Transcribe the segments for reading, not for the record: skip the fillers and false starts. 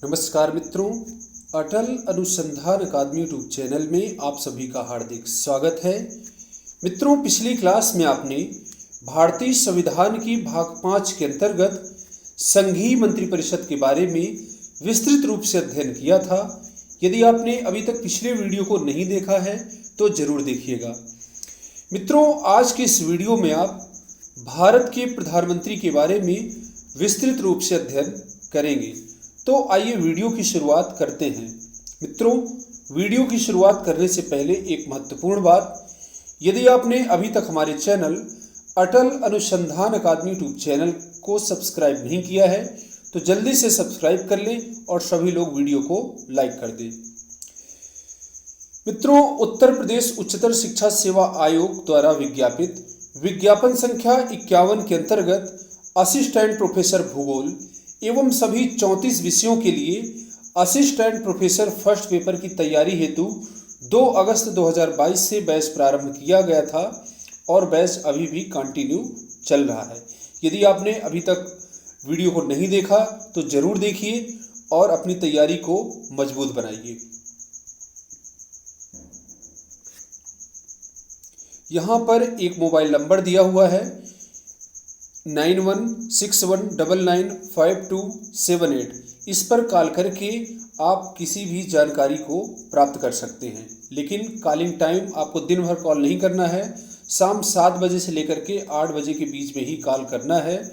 नमस्कार मित्रों, अटल अनुसंधान अकादमी यूट्यूब चैनल में आप सभी का हार्दिक स्वागत है। मित्रों, पिछली क्लास में आपने भारतीय संविधान की भाग 5 के अंतर्गत संघीय मंत्रिपरिषद के बारे में विस्तृत रूप से अध्ययन किया था। यदि आपने अभी तक पिछले वीडियो को नहीं देखा है तो जरूर देखिएगा। मित्रों, आज के इस वीडियो में आप भारत के प्रधानमंत्री के बारे में विस्तृत रूप से अध्ययन करेंगे। तो आइए वीडियो की शुरुआत करते हैं। मित्रों, वीडियो की शुरुआत करने से पहले एक महत्वपूर्ण बात, यदि आपने अभी तक हमारे चैनल अटल अनुसंधान अकादमी यूट्यूब चैनल को सब्सक्राइब नहीं किया है तो जल्दी से सब्सक्राइब कर लें और सभी लोग वीडियो को लाइक कर दें। मित्रों, उत्तर प्रदेश उच्चतर शिक्षा सेवा आयोग द्वारा विज्ञापित विज्ञापन संख्या 51 के अंतर्गत असिस्टेंट प्रोफेसर भूगोल एवं सभी 34 विषयों के लिए असिस्टेंट प्रोफेसर फर्स्ट पेपर की तैयारी हेतु 2 अगस्त 2022 से बैच प्रारंभ किया गया था और बैच अभी भी कंटिन्यू चल रहा है। यदि आपने अभी तक वीडियो को नहीं देखा तो जरूर देखिए और अपनी तैयारी को मजबूत बनाइए। यहाँ पर एक मोबाइल नंबर दिया हुआ है 9161995278। इस पर कॉल करके आप किसी भी जानकारी को प्राप्त कर सकते हैं, लेकिन कॉलिंग टाइम आपको दिन भर कॉल नहीं करना है। शाम 7 बजे से लेकर के 8 बजे के बीच में ही कॉल करना है।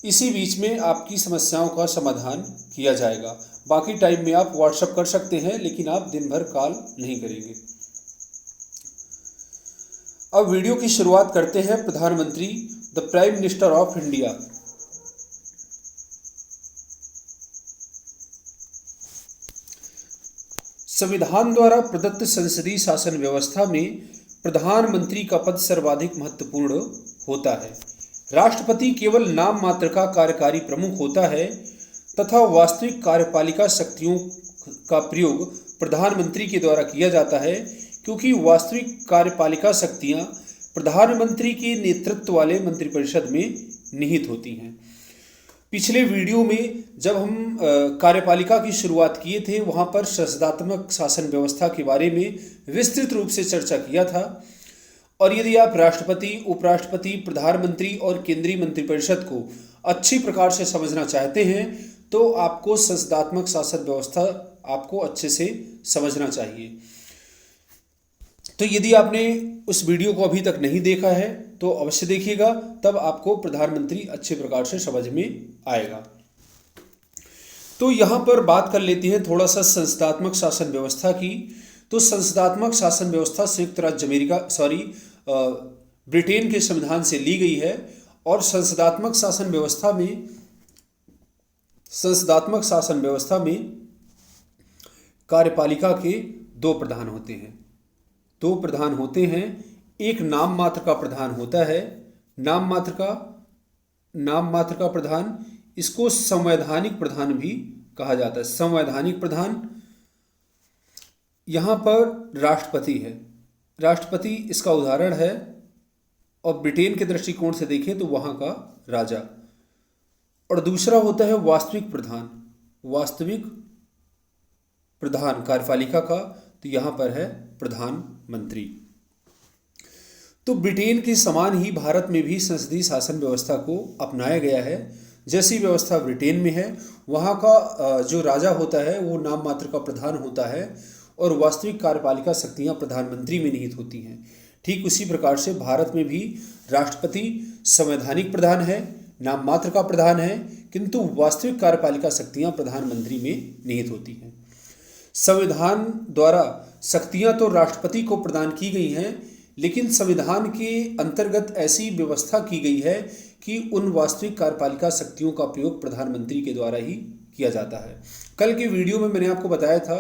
इसी बीच में आपकी समस्याओं का समाधान किया जाएगा। बाकी टाइम में आप व्हाट्सएप कर सकते हैं, लेकिन आप दिन भर कॉल नहीं करेंगे। अब वीडियो की शुरुआत करते हैं। प्रधानमंत्री, the prime minister of India. संविधान द्वारा प्रदत्त संसदीय शासन व्यवस्था में प्रधानमंत्री का पद सर्वाधिक महत्वपूर्ण होता है। राष्ट्रपति केवल नाम मात्र का कार्यकारी प्रमुख होता है तथा वास्तविक कार्यपालिका शक्तियों का प्रयोग प्रधानमंत्री के द्वारा किया जाता है, क्योंकि वास्तविक कार्यपालिका शक्तियां प्रधानमंत्री के नेतृत्व वाले मंत्रिपरिषद में निहित होती हैं। पिछले वीडियो में जब हम कार्यपालिका की शुरुआत किए थे, वहां पर संसदात्मक शासन व्यवस्था के बारे में विस्तृत रूप से चर्चा किया था। और यदि आप राष्ट्रपति, उपराष्ट्रपति, प्रधानमंत्री और केंद्रीय मंत्रिपरिषद को अच्छी प्रकार से समझना चाहते हैं तो आपको संसदात्मक शासन व्यवस्था आपको अच्छे से समझना चाहिए। तो यदि आपने उस वीडियो को अभी तक नहीं देखा है तो अवश्य देखिएगा, तब आपको प्रधानमंत्री अच्छे प्रकार से समझ में आएगा। तो यहाँ पर बात कर लेते हैं थोड़ा सा संसदात्मक शासन व्यवस्था की। तो संसदात्मक शासन व्यवस्था संयुक्त राज्य ब्रिटेन के संविधान से ली गई है। और संसदात्मक शासन व्यवस्था में कार्यपालिका के 2 प्रधान होते हैं। 2 प्रधान होते हैं। एक नाम मात्र का प्रधान होता है। नाम मात्र का प्रधान, इसको संवैधानिक प्रधान भी कहा जाता है। संवैधानिक प्रधान। यहाँ पर राष्ट्रपति है। राष्ट्रपति इसका उदाहरण है। और ब्रिटेन के दृष्टिकोण से देखें तो वहाँ का राजा। और दूसरा होता है वास्तविक प्रधान कार्यपालिका का, तो यहाँ पर है प्रधानमंत्री। तो ब्रिटेन के समान ही भारत में भी संसदीय शासन व्यवस्था को अपनाया गया है। जैसी व्यवस्था ब्रिटेन में है, वहाँ का जो राजा होता है वो नाम मात्र का प्रधान होता है और वास्तविक कार्यपालिका शक्तियाँ प्रधानमंत्री में निहित होती हैं। ठीक उसी प्रकार से भारत में भी राष्ट्रपति संवैधानिक प्रधान है, नाम मात्र का प्रधान है, किंतु वास्तविक कार्यपालिका शक्तियाँ प्रधानमंत्री में निहित होती हैं। संविधान द्वारा शक्तियां तो राष्ट्रपति को प्रदान की गई हैं, लेकिन संविधान के अंतर्गत ऐसी व्यवस्था की गई है कि उन वास्तविक कार्यपालिका शक्तियों का प्रयोग प्रधानमंत्री के द्वारा ही किया जाता है। कल के वीडियो में मैंने आपको बताया था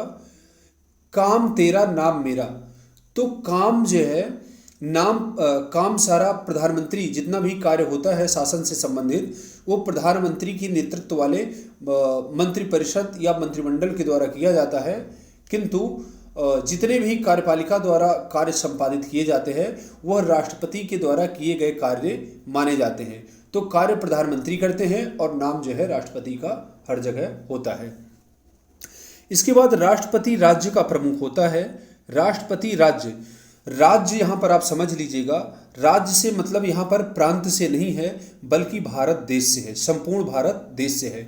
काम तेरा नाम मेरा। तो काम जो है काम सारा प्रधानमंत्री, जितना भी कार्य होता है शासन से संबंधित, वो प्रधानमंत्री की नेतृत्व वाले मंत्रिपरिषद या मंत्रिमंडल के द्वारा किया जाता है। किंतु जितने भी कार्यपालिका द्वारा कार्य संपादित किए जाते हैं वह राष्ट्रपति के द्वारा किए गए कार्य माने जाते हैं। तो कार्य प्रधानमंत्री करते हैं और नाम जो है राष्ट्रपति का हर जगह होता है। इसके बाद राष्ट्रपति राज्य का प्रमुख होता है। राष्ट्रपति राज्य, राज्य यहाँ पर आप समझ लीजिएगा, राज्य से मतलब यहाँ पर प्रांत से नहीं है बल्कि भारत देश से है, संपूर्ण भारत देश से है।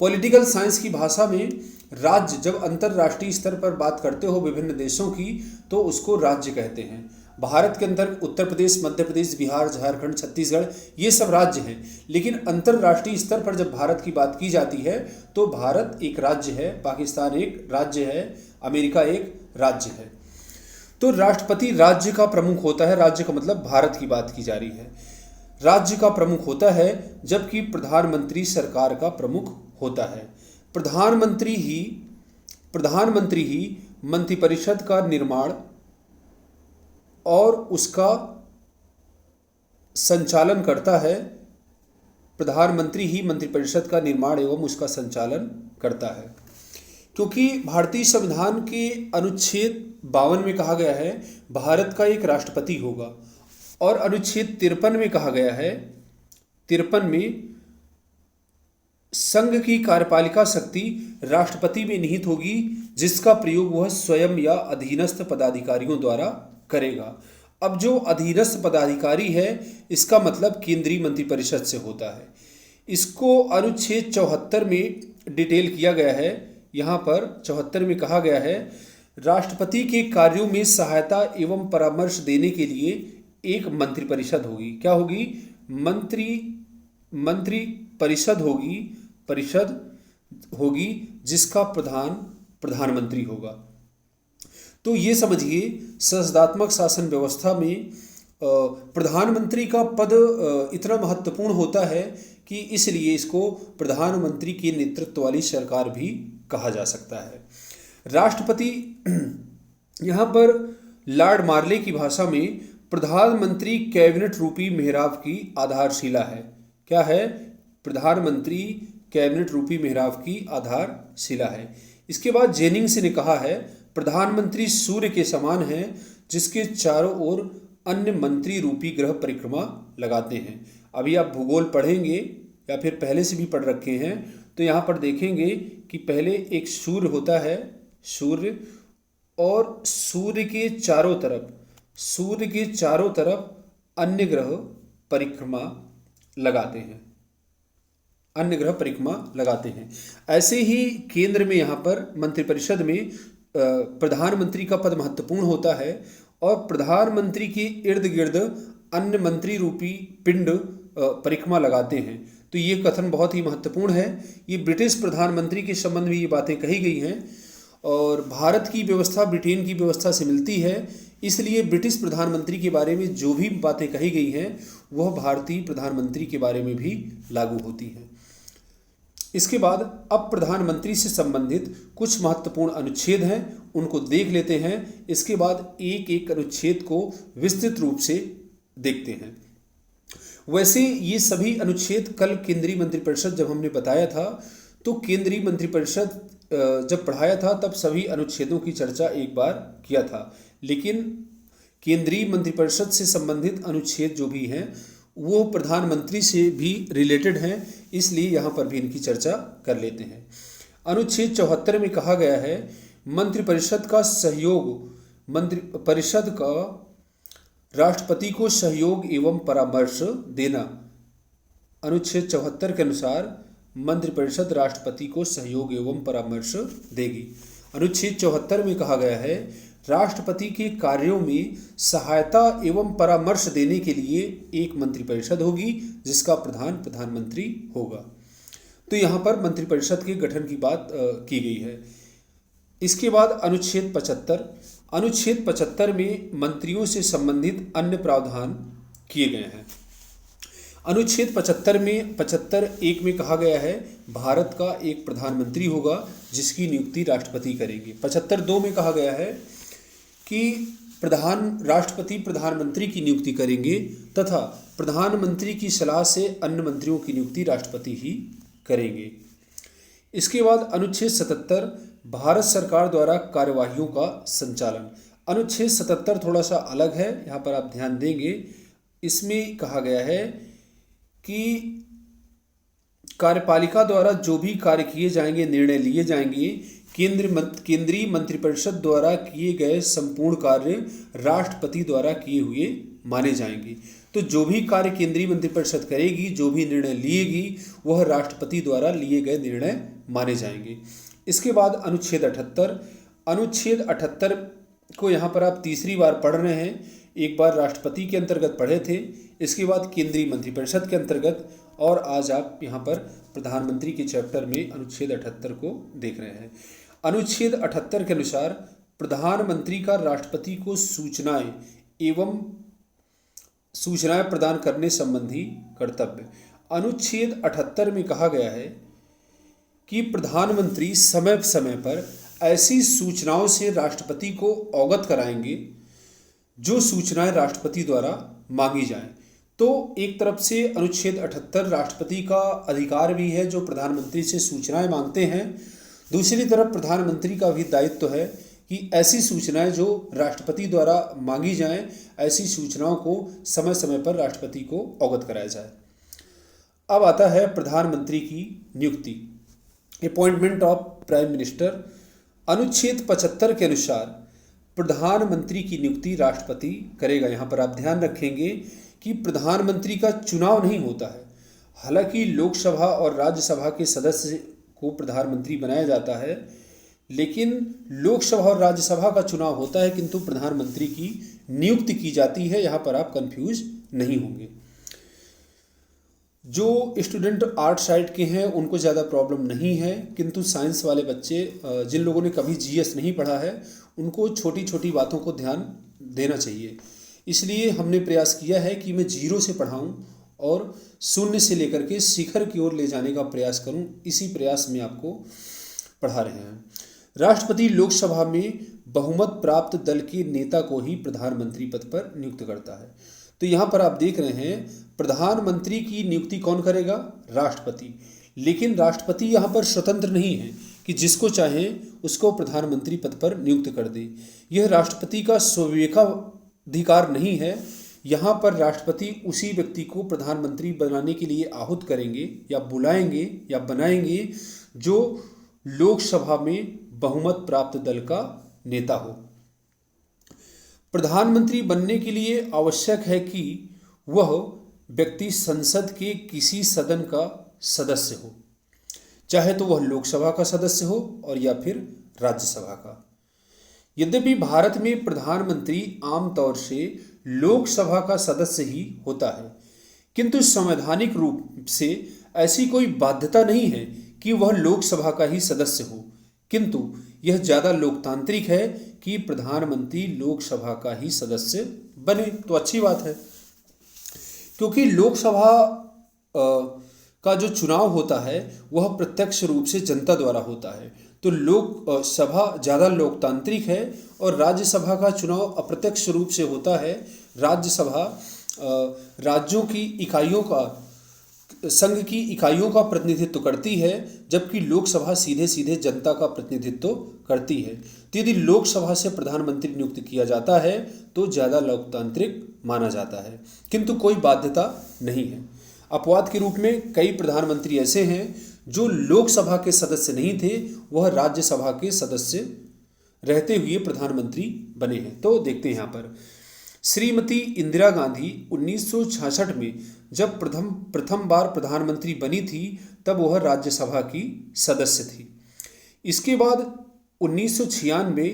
पॉलिटिकल साइंस की भाषा में राज्य जब अंतर्राष्ट्रीय स्तर पर बात करते हो विभिन्न देशों की तो उसको राज्य कहते हैं। भारत के अंदर उत्तर प्रदेश, मध्य प्रदेश, बिहार, झारखंड, छत्तीसगढ़ ये सब राज्य हैं, लेकिन अंतर्राष्ट्रीय स्तर पर जब भारत की बात की जाती है तो भारत एक राज्य है, पाकिस्तान एक राज्य है, अमेरिका एक राज्य है। तो राष्ट्रपति राज्य का प्रमुख होता है, राज्य का मतलब भारत की बात की जा रही है, राज्य का प्रमुख होता है, जबकि प्रधानमंत्री सरकार का प्रमुख होता है। प्रधानमंत्री ही मंत्रिपरिषद का निर्माण और उसका संचालन करता है। प्रधानमंत्री ही मंत्रिपरिषद का निर्माण एवं उसका संचालन करता है, क्योंकि भारतीय संविधान के अनुच्छेद 52 में कहा गया है भारत का एक राष्ट्रपति होगा, और अनुच्छेद 53 में कहा गया है, 53 में संघ की कार्यपालिका शक्ति राष्ट्रपति में निहित होगी, जिसका प्रयोग वह स्वयं या अधीनस्थ पदाधिकारियों द्वारा करेगा। अब जो अधीनस्थ पदाधिकारी है इसका मतलब केंद्रीय मंत्रिपरिषद से होता है। इसको अनुच्छेद 74 में डिटेल किया गया है। यहाँ पर 74 में कहा गया है राष्ट्रपति के कार्यों में सहायता एवं परामर्श देने के लिए एक मंत्रिपरिषद होगी। क्या होगी? मंत्रिपरिषद होगी जिसका प्रधानमंत्री होगा। तो ये समझिए संसदात्मक शासन व्यवस्था में प्रधानमंत्री का पद इतना महत्वपूर्ण होता है कि इसलिए इसको प्रधानमंत्री के नेतृत्व वाली सरकार भी कहा जा सकता है। राष्ट्रपति यहाँ पर लॉर्ड मार्ले की भाषा में प्रधानमंत्री कैबिनेट रूपी मेहराब की आधारशिला है। क्या है? प्रधानमंत्री कैबिनेट रूपी मेहराब की आधारशिला है। इसके बाद जेनिंग्स ने कहा है प्रधानमंत्री सूर्य के समान है जिसके चारों ओर अन्य मंत्री रूपी ग्रह परिक्रमा लगाते हैं। अभी आप भूगोल पढ़ेंगे या फिर पहले से भी पढ़ रखे हैं तो यहाँ पर देखेंगे कि पहले एक सूर्य होता है, सूर्य, और सूर्य के चारों तरफ अन्य ग्रह परिक्रमा लगाते हैं। ऐसे ही केंद्र में यहाँ पर मंत्रिपरिषद में प्रधानमंत्री का पद महत्वपूर्ण होता है और प्रधानमंत्री के इर्द गिर्द अन्य मंत्री रूपी पिंड परिक्रमा लगाते हैं। तो ये कथन बहुत ही महत्वपूर्ण है। ये ब्रिटिश प्रधानमंत्री के संबंध में ये बातें कही गई हैं और भारत की व्यवस्था ब्रिटेन की व्यवस्था से मिलती है, इसलिए ब्रिटिश प्रधानमंत्री के बारे में जो भी बातें कही गई हैं वह भारतीय प्रधानमंत्री के बारे में भी लागू होती हैं। इसके बाद अब प्रधानमंत्री से संबंधित कुछ महत्वपूर्ण अनुच्छेद हैं, उनको देख लेते हैं। इसके बाद एक एक अनुच्छेद को विस्तृत रूप से देखते हैं। वैसे ये सभी अनुच्छेद कल केंद्रीय मंत्रिपरिषद जब हमने बताया था तो केंद्रीय मंत्रिपरिषद जब पढ़ाया था तब सभी अनुच्छेदों की चर्चा एक बार किया था, लेकिन केंद्रीय मंत्रिपरिषद से संबंधित अनुच्छेद जो भी हैं वो प्रधानमंत्री से भी रिलेटेड हैं, इसलिए यहाँ पर भी इनकी चर्चा कर लेते हैं। अनुच्छेद 74 में कहा गया है मंत्रिपरिषद का राष्ट्रपति को सहयोग एवं परामर्श देना। अनुच्छेद 74 के अनुसार मंत्रिपरिषद राष्ट्रपति को सहयोग एवं परामर्श देगी। अनुच्छेद 74 में कहा गया है राष्ट्रपति के कार्यों में सहायता एवं परामर्श देने के लिए एक मंत्रिपरिषद होगी जिसका प्रधानमंत्री होगा। तो यहाँ पर मंत्रिपरिषद के गठन की बात की गई है। इसके बाद अनुच्छेद 75 में मंत्रियों से संबंधित अन्य प्रावधान किए गए हैं। अनुच्छेद 75(1) में कहा गया है भारत का एक प्रधानमंत्री होगा जिसकी नियुक्ति राष्ट्रपति करेंगे। 75(2) में कहा गया है कि राष्ट्रपति प्रधानमंत्री की नियुक्ति करेंगे तथा प्रधानमंत्री की सलाह से अन्य मंत्रियों की नियुक्ति राष्ट्रपति ही करेंगे। इसके बाद अनुच्छेद 77 भारत सरकार द्वारा कार्यवाहियों का संचालन। अनुच्छेद 77 थोड़ा सा अलग है, यहाँ पर आप ध्यान देंगे। इसमें कहा गया है कि कार्यपालिका द्वारा जो भी कार्य किए जाएंगे, निर्णय लिए जाएंगे, केंद्रीय मंत्रिपरिषद द्वारा किए गए संपूर्ण कार्य राष्ट्रपति द्वारा किए हुए माने जाएंगे। तो जो भी कार्य केंद्रीय मंत्रिपरिषद करेगी, जो भी निर्णय लिएगी, वह राष्ट्रपति द्वारा लिए गए निर्णय माने जाएंगे। इसके बाद अनुच्छेद 78। अनुच्छेद 78 को यहाँ पर आप तीसरी बार पढ़ रहे हैं। एक बार राष्ट्रपति के अंतर्गत पढ़े थे, इसके बाद केंद्रीय मंत्रिपरिषद के अंतर्गत, और आज आप यहाँ पर प्रधानमंत्री के चैप्टर में अनुच्छेद 78 को देख रहे हैं। अनुच्छेद 78 के अनुसार प्रधानमंत्री का राष्ट्रपति को सूचनाएं प्रदान करने संबंधी कर्तव्य। अनुच्छेद 78 में कहा गया है कि प्रधानमंत्री समय समय पर ऐसी सूचनाओं से राष्ट्रपति को अवगत कराएंगे जो सूचनाएं राष्ट्रपति द्वारा मांगी जाएं। तो एक तरफ से अनुच्छेद 78 राष्ट्रपति का अधिकार भी है जो प्रधानमंत्री से सूचनाएं मांगते हैं, दूसरी तरफ प्रधानमंत्री का भी दायित्व है कि ऐसी सूचनाएं जो राष्ट्रपति द्वारा मांगी जाएं, ऐसी सूचनाओं को समय समय पर राष्ट्रपति को अवगत कराया जाए। अब आता है प्रधानमंत्री की नियुक्ति, अपॉइंटमेंट ऑफ प्राइम मिनिस्टर। अनुच्छेद 75 के अनुसार प्रधानमंत्री की नियुक्ति राष्ट्रपति करेगा। यहाँ पर आप ध्यान रखेंगे कि प्रधानमंत्री का चुनाव नहीं होता है। हालांकि लोकसभा और राज्यसभा के सदस्य को प्रधानमंत्री बनाया जाता है, लेकिन लोकसभा और राज्यसभा का चुनाव होता है, किंतु प्रधानमंत्री की नियुक्ति की जाती है। यहाँ पर आप कंफ्यूज नहीं होंगे। जो स्टूडेंट आर्ट साइड के हैं उनको ज़्यादा प्रॉब्लम नहीं है, किंतु साइंस वाले बच्चे जिन लोगों ने कभी जीएस नहीं पढ़ा है उनको छोटी छोटी बातों को ध्यान देना चाहिए। इसलिए हमने प्रयास किया है कि मैं जीरो से पढ़ाऊं और शून्य से लेकर के शिखर की ओर ले जाने का प्रयास करूं। इसी प्रयास में आपको पढ़ा रहे हैं। राष्ट्रपति लोकसभा में बहुमत प्राप्त दल के नेता को ही प्रधानमंत्री पद पर नियुक्त करता है। तो यहाँ पर आप देख रहे हैं प्रधानमंत्री की नियुक्ति कौन करेगा? राष्ट्रपति। लेकिन राष्ट्रपति यहाँ पर स्वतंत्र नहीं है कि जिसको चाहे उसको प्रधानमंत्री पद पर नियुक्त कर दे। यह राष्ट्रपति का स्वेच्छाधिकार नहीं है। यहाँ पर राष्ट्रपति उसी व्यक्ति को प्रधानमंत्री बनाने के लिए आहूत करेंगे या बुलाएंगे या बनाएंगे जो लोकसभा में बहुमत प्राप्त दल का नेता हो। प्रधानमंत्री बनने के लिए आवश्यक है कि वह व्यक्ति संसद के किसी सदन का सदस्य हो, चाहे तो वह लोकसभा का सदस्य हो और या फिर राज्यसभा का। यद्यपि भारत में प्रधानमंत्री आमतौर से लोकसभा का सदस्य ही होता है, किंतु संवैधानिक रूप से ऐसी कोई बाध्यता नहीं है कि वह लोकसभा का ही सदस्य हो, किंतु यह ज़्यादा लोकतांत्रिक है कि प्रधानमंत्री लोकसभा का ही सदस्य बने। तो अच्छी बात है, क्योंकि लोकसभा का जो चुनाव होता है वह प्रत्यक्ष रूप से जनता द्वारा होता है। तो लोकसभा ज़्यादा लोकतांत्रिक है और राज्यसभा का चुनाव अप्रत्यक्ष रूप से होता है। राज्यसभा राज्यों की इकाइयों का, संघ की इकाइयों का प्रतिनिधित्व करती है, जबकि लोकसभा सीधे सीधे जनता का प्रतिनिधित्व करती है। तो यदि लोकसभा से प्रधानमंत्री नियुक्त किया जाता है तो ज़्यादा लोकतांत्रिक माना जाता है, किंतु कोई बाध्यता नहीं है। अपवाद के रूप में कई प्रधानमंत्री ऐसे हैं जो लोकसभा के सदस्य नहीं थे, वह राज्यसभा के सदस्य रहते हुए प्रधानमंत्री बने हैं। तो देखते हैं यहाँ पर श्रीमती इंदिरा गांधी 1966 में जब प्रथम बार प्रधानमंत्री बनी थी तब वह राज्यसभा की सदस्य थी। इसके बाद 1996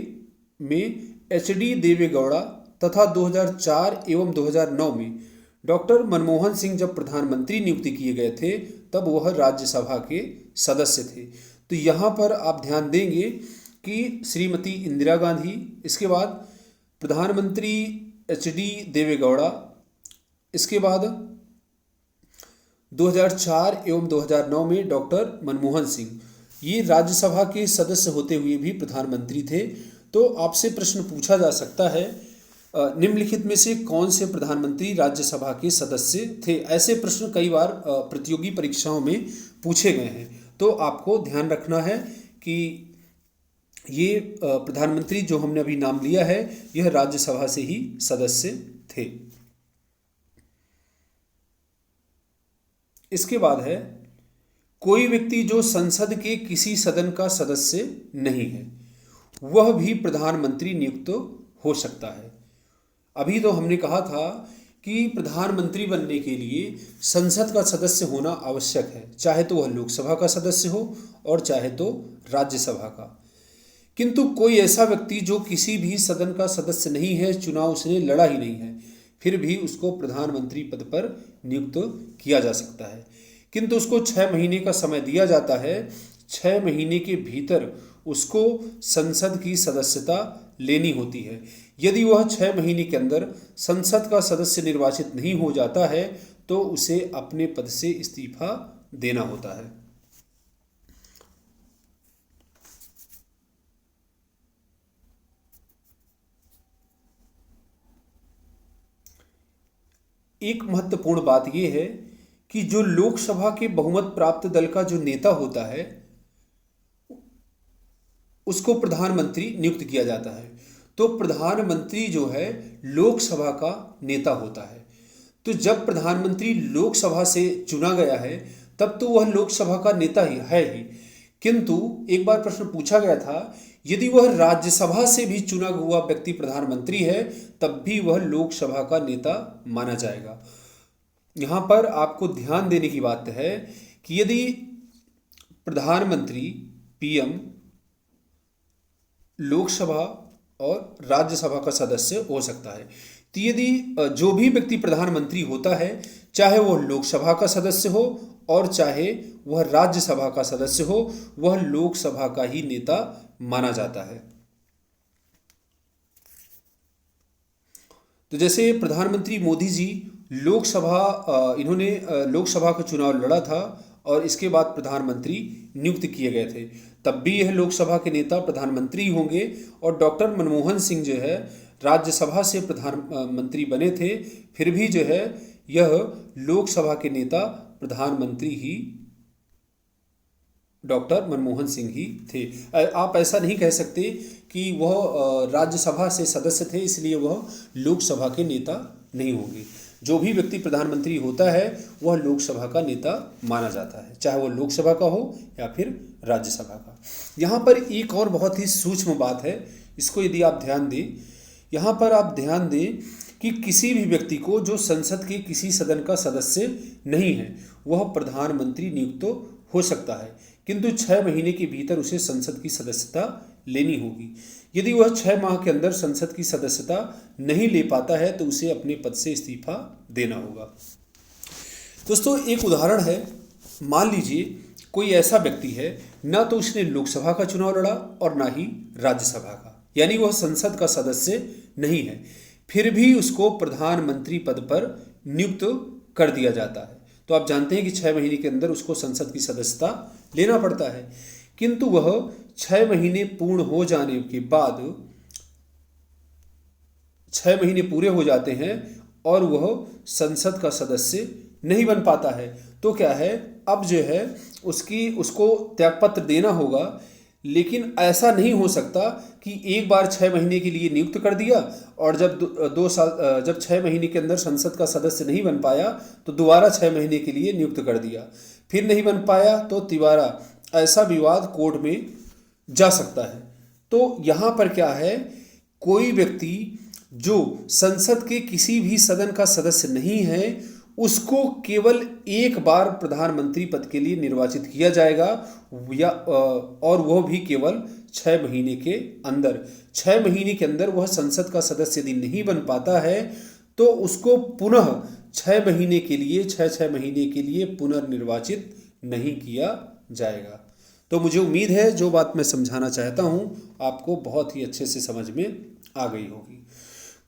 में एच.डी. देवेगौड़ा तथा 2004 एवं 2009 में डॉक्टर मनमोहन सिंह जब प्रधानमंत्री नियुक्ति किए गए थे तब वह राज्यसभा के सदस्य थे। तो यहाँ पर आप ध्यान देंगे कि श्रीमती इंदिरा गांधी, इसके बाद प्रधानमंत्री एच.डी. देवेगौड़ा, इसके बाद 2004 एवं 2009 में डॉक्टर मनमोहन सिंह, ये राज्यसभा के सदस्य होते हुए भी प्रधानमंत्री थे। तो आपसे प्रश्न पूछा जा सकता है निम्नलिखित में से कौन से प्रधानमंत्री राज्यसभा के सदस्य थे? ऐसे प्रश्न कई बार प्रतियोगी परीक्षाओं में पूछे गए हैं। तो आपको ध्यान रखना है कि ये प्रधानमंत्री जो हमने अभी नाम लिया है यह राज्यसभा से ही सदस्य थे। इसके बाद है कोई व्यक्ति जो संसद के किसी सदन का सदस्य नहीं है वह भी प्रधानमंत्री नियुक्त हो सकता है। अभी तो हमने कहा था कि प्रधानमंत्री बनने के लिए संसद का सदस्य होना आवश्यक है, चाहे तो वह लोकसभा का सदस्य हो और चाहे तो राज्यसभा का। किंतु कोई ऐसा व्यक्ति जो किसी भी सदन का सदस्य नहीं है, चुनाव उसने लड़ा ही नहीं है, फिर भी उसको प्रधानमंत्री पद पर नियुक्त किया जा सकता है। किंतु उसको 6 महीने का समय दिया जाता है। 6 महीने के भीतर उसको संसद की सदस्यता लेनी होती है। यदि वह 6 महीने के अंदर संसद का सदस्य निर्वाचित नहीं हो जाता है तो उसे अपने पद से इस्तीफा देना होता है। एक महत्वपूर्ण बात यह है कि जो लोकसभा के बहुमत प्राप्त दल का जो नेता होता है उसको प्रधानमंत्री नियुक्त किया जाता है। तो प्रधानमंत्री जो है लोकसभा का नेता होता है। तो जब प्रधानमंत्री लोकसभा से चुना गया है तब तो वह लोकसभा का नेता ही है ही। किंतु एक बार प्रश्न पूछा गया था, यदि वह राज्यसभा से भी चुना हुआ व्यक्ति प्रधानमंत्री है तब भी वह लोकसभा का नेता माना जाएगा। यहाँ पर आपको ध्यान देने की बात है कि यदि प्रधानमंत्री पीएम लोकसभा और राज्यसभा का सदस्य हो सकता है, तो यदि जो भी व्यक्ति प्रधानमंत्री होता है चाहे वह लोकसभा का सदस्य हो और चाहे वह राज्यसभा का सदस्य हो, वह लोकसभा का ही नेता माना जाता है। तो जैसे प्रधानमंत्री मोदी जी इन्होंने लोकसभा का चुनाव लड़ा था और इसके बाद प्रधानमंत्री नियुक्त किए गए थे, तब भी यह लोकसभा के नेता प्रधानमंत्री होंगे। और डॉक्टर मनमोहन सिंह जो है राज्यसभा से प्रधानमंत्री बने थे, फिर भी जो है यह लोकसभा के नेता प्रधानमंत्री ही डॉक्टर मनमोहन सिंह ही थे। आप ऐसा नहीं कह सकते कि वह राज्यसभा से सदस्य थे इसलिए वह लोकसभा के नेता नहीं होंगे। जो भी व्यक्ति प्रधानमंत्री होता है वह लोकसभा का नेता माना जाता है, चाहे वह लोकसभा का हो या फिर राज्यसभा का। यहाँ पर एक और बहुत ही सूक्ष्म बात है, इसको यदि आप ध्यान दें, यहाँ पर आप ध्यान दें कि किसी भी व्यक्ति को जो संसद के किसी सदन का सदस्य नहीं है वह प्रधानमंत्री नियुक्त हो सकता है, किंतु 6 महीने के भीतर उसे संसद की सदस्यता लेनी होगी। यदि वह 6 माह के अंदर संसद की सदस्यता नहीं ले पाता है तो उसे अपने पद से इस्तीफा देना होगा। दोस्तों एक उदाहरण है, मान लीजिए कोई ऐसा व्यक्ति है ना तो उसने लोकसभा का चुनाव लड़ा और ना ही राज्यसभा का, यानी वह संसद का सदस्य नहीं है, फिर भी उसको प्रधानमंत्री पद पर नियुक्त कर दिया जाता है। तो आप जानते हैं कि 6 महीने के अंदर उसको संसद की सदस्यता लेना पड़ता है, किंतु वह 6 महीने पूर्ण हो जाने के बाद 6 महीने पूरे हो जाते हैं और वह संसद का सदस्य नहीं बन पाता है। तो क्या है, अब जो है उसको त्यागपत्र देना होगा। लेकिन ऐसा नहीं हो सकता कि एक बार 6 महीने के लिए नियुक्त कर दिया और जब 6 महीने के अंदर संसद का सदस्य नहीं बन पाया तो दोबारा 6 महीने के लिए नियुक्त कर दिया, फिर नहीं बन पाया तो तिबारा, ऐसा विवाद कोर्ट में जा सकता है। तो यहाँ पर क्या है, कोई व्यक्ति जो संसद के किसी भी सदन का सदस्य नहीं है उसको केवल एक बार प्रधानमंत्री पद के लिए निर्वाचित किया जाएगा और वह भी केवल 6 महीने के अंदर। 6 महीने के अंदर वह संसद का सदस्य यदि नहीं बन पाता है तो उसको पुनः 6 महीने के लिए पुनर्निर्वाचित नहीं किया जाएगा। तो मुझे उम्मीद है जो बात मैं समझाना चाहता हूँ आपको बहुत ही अच्छे से समझ में आ गई होगी।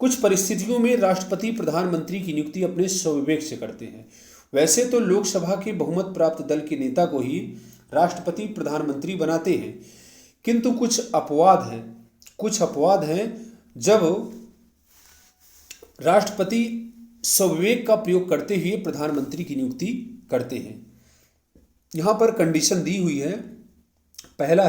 कुछ परिस्थितियों में राष्ट्रपति प्रधानमंत्री की नियुक्ति अपने स्वविवेक से करते हैं। वैसे तो लोकसभा के बहुमत प्राप्त दल के नेता को ही राष्ट्रपति प्रधानमंत्री बनाते हैं, किंतु कुछ अपवाद हैं जब राष्ट्रपति स्वविवेक का प्रयोग करते हुए प्रधानमंत्री की नियुक्ति करते हैं। यहाँ पर कंडीशन दी हुई है। पहला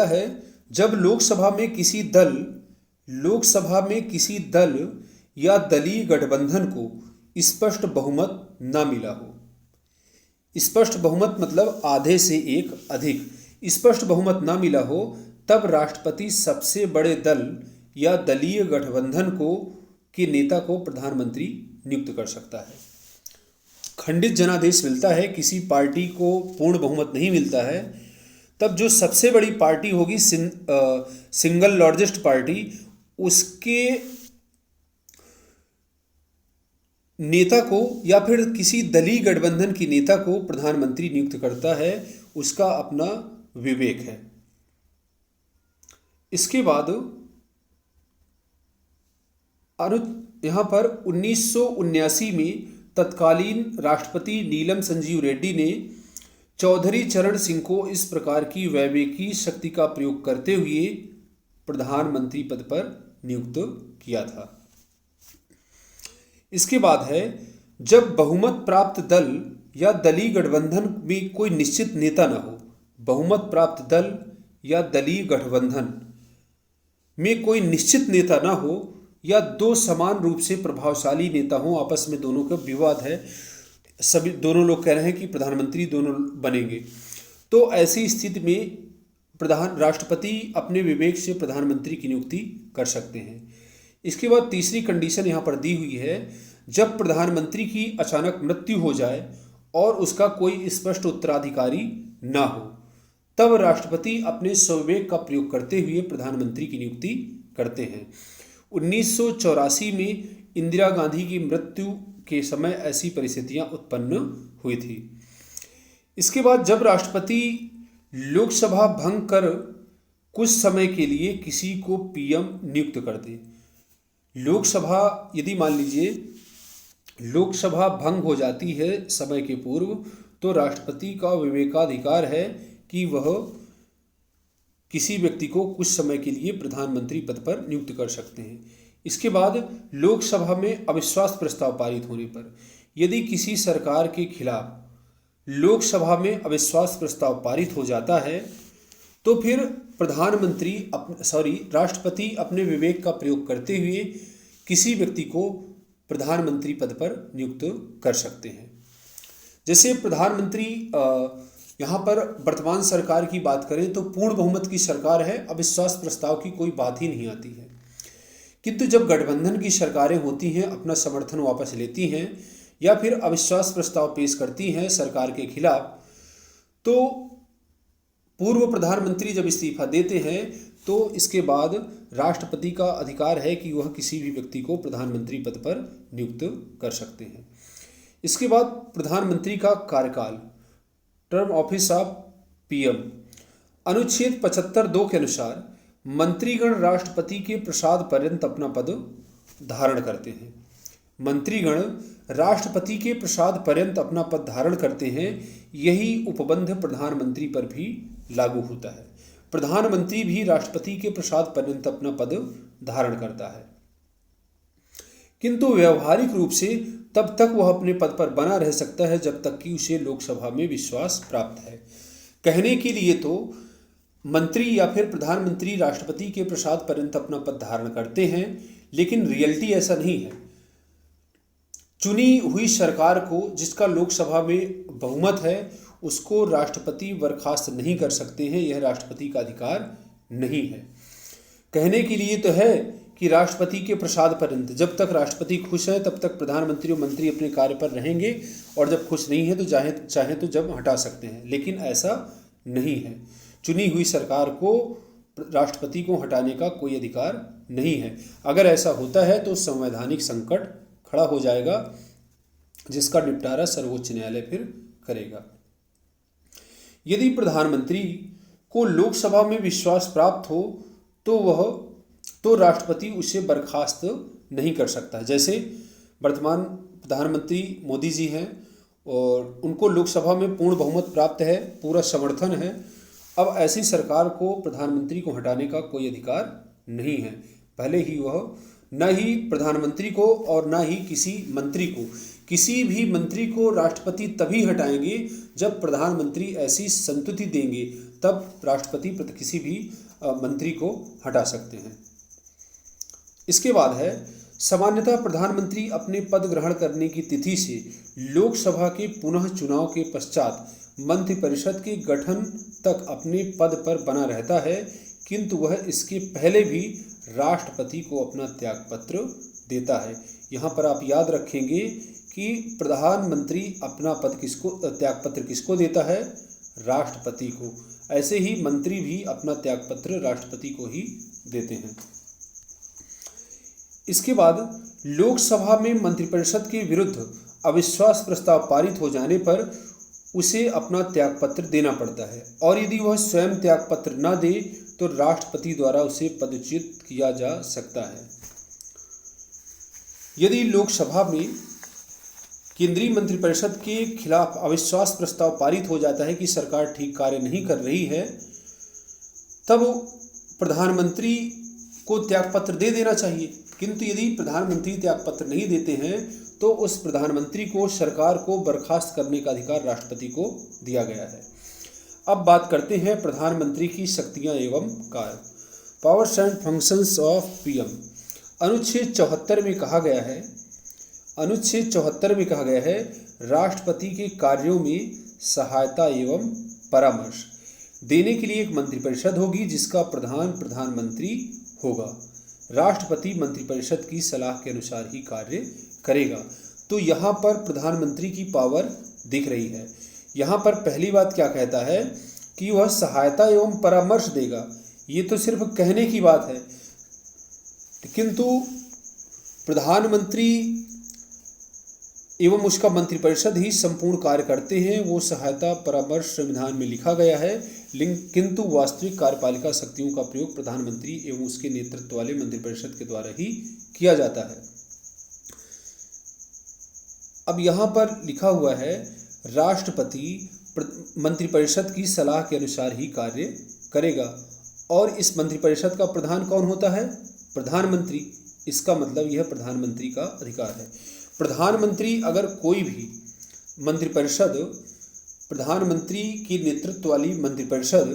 है जब लोकसभा में किसी दल या दलीय गठबंधन को स्पष्ट बहुमत न मिला हो। स्पष्ट बहुमत मतलब आधे से एक अधिक, स्पष्ट बहुमत न मिला हो, तब राष्ट्रपति सबसे बड़े दल या दलीय गठबंधन के नेता को प्रधानमंत्री नियुक्त कर सकता है। खंडित जनादेश मिलता है, किसी पार्टी को पूर्ण बहुमत नहीं मिलता है, तब जो सबसे बड़ी पार्टी होगी, सिंगल लार्जेस्ट पार्टी, उसके नेता को या फिर किसी दलीय गठबंधन की नेता को प्रधानमंत्री नियुक्त करता है। उसका अपना विवेक है। इसके बाद यहाँ पर 1979 में तत्कालीन राष्ट्रपति नीलम संजीव रेड्डी ने चौधरी चरण सिंह को इस प्रकार की वैवेकी शक्ति का प्रयोग करते हुए प्रधानमंत्री पद पर नियुक्त किया था। इसके बाद है, जब बहुमत प्राप्त दल या दलीय गठबंधन में कोई निश्चित नेता न हो, बहुमत प्राप्त दल या दलीय गठबंधन में कोई निश्चित नेता न हो या दो समान रूप से प्रभावशाली नेता हों, आपस में दोनों का विवाद है, सभी दोनों लोग कह रहे हैं कि प्रधानमंत्री दोनों बनेंगे, तो ऐसी स्थिति में राष्ट्रपति अपने विवेक से प्रधानमंत्री की नियुक्ति कर सकते हैं। इसके बाद तीसरी कंडीशन यहाँ पर दी हुई है, जब प्रधानमंत्री की अचानक मृत्यु हो जाए और उसका कोई स्पष्ट उत्तराधिकारी ना हो, तब राष्ट्रपति अपने स्वविवेक का प्रयोग करते हुए प्रधानमंत्री की नियुक्ति करते हैं। 1984 में इंदिरा गांधी की मृत्यु के समय ऐसी परिस्थितियां उत्पन्न हुई थी। इसके बाद जब राष्ट्रपति लोकसभा भंग कर कुछ समय के लिए किसी को पीएम नियुक्त कर दे, लोकसभा यदि मान लीजिए लोकसभा भंग हो जाती है समय के पूर्व, तो राष्ट्रपति का विवेकाधिकार है कि वह किसी व्यक्ति को कुछ समय के लिए प्रधानमंत्री पद पर नियुक्त कर सकते हैं। इसके बाद लोकसभा में अविश्वास प्रस्ताव पारित होने पर यदि किसी सरकार के खिलाफ लोकसभा में अविश्वास प्रस्ताव पारित हो जाता है, तो फिर राष्ट्रपति अपने विवेक का प्रयोग करते हुए किसी व्यक्ति को प्रधानमंत्री पद पर नियुक्त कर सकते हैं। जैसे प्रधानमंत्री यहाँ पर वर्तमान सरकार की बात करें तो पूर्ण बहुमत की सरकार है, अविश्वास प्रस्ताव की कोई बात ही नहीं आती है। किंतु जब गठबंधन की सरकारें होती हैं, अपना समर्थन वापस लेती हैं या फिर अविश्वास प्रस्ताव पेश करती हैं सरकार के खिलाफ, तो पूर्व प्रधानमंत्री जब इस्तीफा देते हैं तो इसके बाद राष्ट्रपति का अधिकार है कि वह किसी भी व्यक्ति को प्रधानमंत्री पद पर नियुक्त कर सकते हैं। इसके बाद प्रधानमंत्री का कार्यकाल, टर्म ऑफिस ऑफ पीएम, अनुच्छेद 75(2) के अनुसार मंत्रीगण राष्ट्रपति के प्रसाद पर्यंत अपना पद धारण करते हैं। मंत्रीगण राष्ट्रपति के प्रसाद पर्यंत अपना पद धारण करते हैं। यही उपबंध प्रधानमंत्री पर भी लागू होता है। प्रधानमंत्री भी राष्ट्रपति के प्रसाद पर्यंत अपना पद धारण करता है, किंतु व्यवहारिक रूप से तब तक वह अपने पद पर बना रह सकता है जब तक कि उसे लोकसभा में विश्वास प्राप्त है। कहने के लिए तो मंत्री या फिर प्रधानमंत्री राष्ट्रपति के प्रसाद पर्यंत अपना पद धारण करते हैं, लेकिन रियलिटी ऐसा नहीं है। चुनी हुई सरकार को, जिसका लोकसभा में बहुमत है, उसको राष्ट्रपति बर्खास्त नहीं कर सकते हैं। यह राष्ट्रपति का अधिकार नहीं है। कहने के लिए तो है कि राष्ट्रपति के प्रसाद पर्यंत, जब तक राष्ट्रपति खुश है तब तक प्रधानमंत्री और मंत्री अपने कार्य पर रहेंगे, और जब खुश नहीं है तो चाहे तो जब हटा सकते हैं, लेकिन ऐसा नहीं है। चुनी हुई सरकार को राष्ट्रपति को हटाने का कोई अधिकार नहीं है। अगर ऐसा होता है तो संवैधानिक संकट खड़ा हो जाएगा, जिसका निपटारा सर्वोच्च न्यायालय फिर करेगा। यदि प्रधानमंत्री को लोकसभा में विश्वास प्राप्त हो तो राष्ट्रपति उसे बर्खास्त नहीं कर सकता। जैसे वर्तमान प्रधानमंत्री मोदी जी हैं और उनको लोकसभा में पूर्ण बहुमत प्राप्त है, पूरा समर्थन है। अब ऐसी सरकार को प्रधानमंत्री को हटाने का कोई अधिकार नहीं है, भले ही वह न ही प्रधानमंत्री को और न ही किसी मंत्री को, किसी भी मंत्री को राष्ट्रपति तभी हटाएंगे जब प्रधानमंत्री ऐसी संतुति देंगे, तब राष्ट्रपति किसी भी मंत्री को हटा सकते हैं। इसके बाद है, सामान्यतः प्रधानमंत्री अपने पद ग्रहण करने की तिथि से लोकसभा के पुनः चुनाव के पश्चात मंत्रिपरिषद के गठन तक अपने पद पर बना रहता है, किंतु वह इसके पहले भी राष्ट्रपति को अपना त्यागपत्र देता है। यहाँ पर आप याद रखेंगे कि प्रधानमंत्री अपना त्यागपत्र किसको देता है? राष्ट्रपति को। ऐसे ही मंत्री भी अपना त्यागपत्र राष्ट्रपति को ही देते हैं। इसके बाद लोकसभा में मंत्रिपरिषद के विरुद्ध अविश्वास प्रस्ताव पारित हो जाने पर उसे अपना त्यागपत्र देना पड़ता है, और यदि वह स्वयं त्यागपत्र न दे तो राष्ट्रपति द्वारा उसे पदच्युत किया जा सकता है। यदि लोकसभा में केंद्रीय मंत्रिपरिषद के खिलाफ अविश्वास प्रस्ताव पारित हो जाता है कि सरकार ठीक कार्य नहीं कर रही है, तब प्रधानमंत्री को त्यागपत्र दे देना चाहिए। किंतु यदि प्रधानमंत्री त्यागपत्र नहीं देते हैं तो उस प्रधानमंत्री को सरकार को बर्खास्त करने का अधिकार राष्ट्रपति को दिया गया है। अब बात करते हैं प्रधानमंत्री की शक्तियां एवं कार्य। Powers and functions of PM. अनुच्छेद 74 में कहा गया है राष्ट्रपति के कार्यों में सहायता एवं परामर्श देने के लिए एक मंत्रिपरिषद होगी जिसका प्रधानमंत्री होगा। राष्ट्रपति मंत्रिपरिषद की सलाह के अनुसार ही कार्य करेगा। तो यहाँ पर प्रधानमंत्री की पावर दिख रही है। यहाँ पर पहली बात क्या कहता है कि वह सहायता एवं परामर्श देगा। ये तो सिर्फ कहने की बात है, किंतु प्रधानमंत्री एवं उसका मंत्रिपरिषद ही संपूर्ण कार्य करते हैं। वो सहायता परामर्श संविधान में लिखा गया है, किंतु वास्तविक कार्यपालिका शक्तियों का प्रयोग प्रधानमंत्री एवं उसके नेतृत्व वाले मंत्रिपरिषद के द्वारा ही किया जाता है। अब यहाँ पर लिखा हुआ है राष्ट्रपति मंत्रिपरिषद की सलाह के अनुसार ही कार्य करेगा, और इस मंत्रिपरिषद का प्रधान कौन होता है? प्रधानमंत्री। इसका मतलब यह प्रधानमंत्री का अधिकार है। प्रधानमंत्री अगर कोई भी प्रधानमंत्री की नेतृत्व वाली मंत्रिपरिषद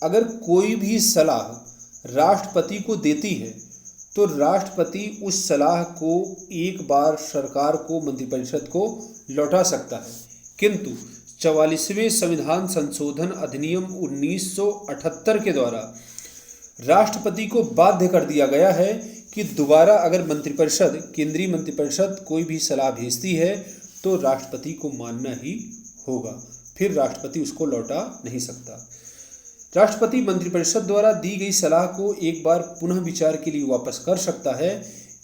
अगर कोई भी सलाह राष्ट्रपति को देती है तो राष्ट्रपति उस सलाह को एक बार सरकार को, मंत्रिपरिषद को लौटा सकता है। किंतु 44वें संविधान संशोधन अधिनियम 1978 के द्वारा राष्ट्रपति को बाध्य कर दिया गया है कि दोबारा अगर केंद्रीय मंत्रिपरिषद कोई भी सलाह भेजती है तो राष्ट्रपति को मानना ही होगा, फिर राष्ट्रपति उसको लौटा नहीं सकता। राष्ट्रपति मंत्रिपरिषद द्वारा दी गई सलाह को एक बार पुनः विचार के लिए वापस कर सकता है,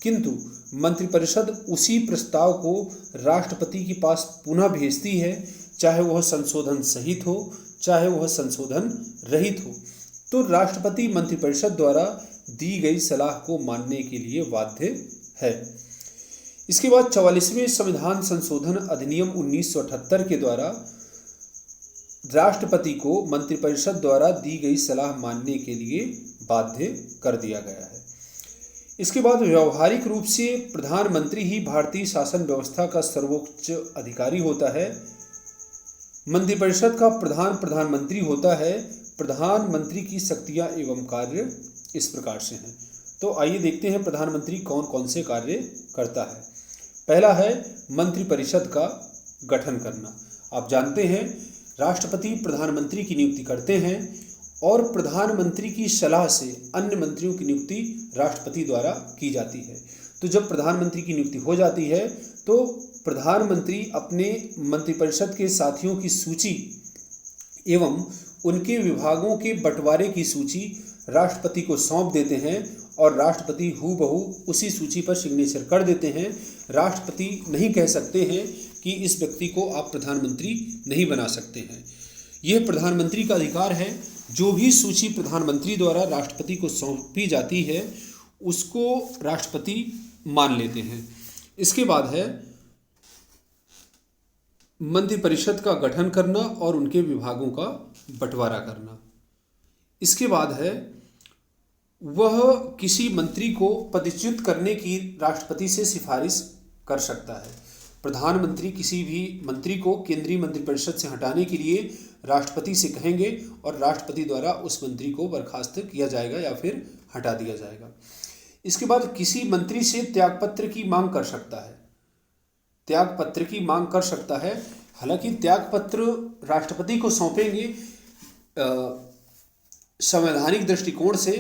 किंतु मंत्रिपरिषद उसी प्रस्ताव को राष्ट्रपति के पास पुनः भेजती है, चाहे वह संशोधन सहित हो चाहे वह संशोधन रहित हो, तो राष्ट्रपति मंत्रिपरिषद द्वारा दी गई सलाह को मानने के लिए बाध्य है। इसके बाद 44वें संविधान संशोधन अधिनियम 1978 के द्वारा राष्ट्रपति को मंत्रिपरिषद द्वारा दी गई सलाह मानने के लिए बाध्य कर दिया गया है। इसके बाद व्यवहारिक रूप से प्रधानमंत्री ही भारतीय शासन व्यवस्था का सर्वोच्च अधिकारी होता है। मंत्रिपरिषद का प्रधान प्रधानमंत्री होता है। प्रधानमंत्री की शक्तियां एवं कार्य इस प्रकार से हैं। तो आइए देखते हैं प्रधानमंत्री कौन कौन से कार्य करता है। पहला है मंत्रिपरिषद का गठन करना। आप जानते हैं राष्ट्रपति प्रधानमंत्री की नियुक्ति करते हैं और प्रधानमंत्री की सलाह से अन्य मंत्रियों की नियुक्ति राष्ट्रपति द्वारा की जाती है। तो जब प्रधानमंत्री की नियुक्ति हो जाती है तो प्रधानमंत्री अपने मंत्रिपरिषद के साथियों की सूची एवं उनके विभागों के बंटवारे की सूची राष्ट्रपति को सौंप देते हैं और राष्ट्रपति हूबहू उसी सूची पर सिग्नेचर कर देते हैं। राष्ट्रपति नहीं कह सकते हैं कि इस व्यक्ति को आप प्रधानमंत्री नहीं बना सकते हैं। यह प्रधानमंत्री का अधिकार है। जो भी सूची प्रधानमंत्री द्वारा राष्ट्रपति को सौंपी जाती है उसको राष्ट्रपति मान लेते हैं। इसके बाद है मंत्रिपरिषद का गठन करना और उनके विभागों का बंटवारा करना। इसके बाद है वह किसी मंत्री को पदच्युत करने की राष्ट्रपति से सिफारिश कर सकता है। प्रधानमंत्री किसी भी मंत्री को केंद्रीय मंत्रिपरिषद से हटाने के लिए राष्ट्रपति से कहेंगे और राष्ट्रपति द्वारा उस मंत्री को बर्खास्त किया जाएगा या फिर हटा दिया जाएगा। इसके बाद किसी मंत्री से त्यागपत्र की मांग कर सकता है, त्यागपत्र की मांग कर सकता है। हालांकि त्यागपत्र राष्ट्रपति को सौंपेंगे संवैधानिक दृष्टिकोण से,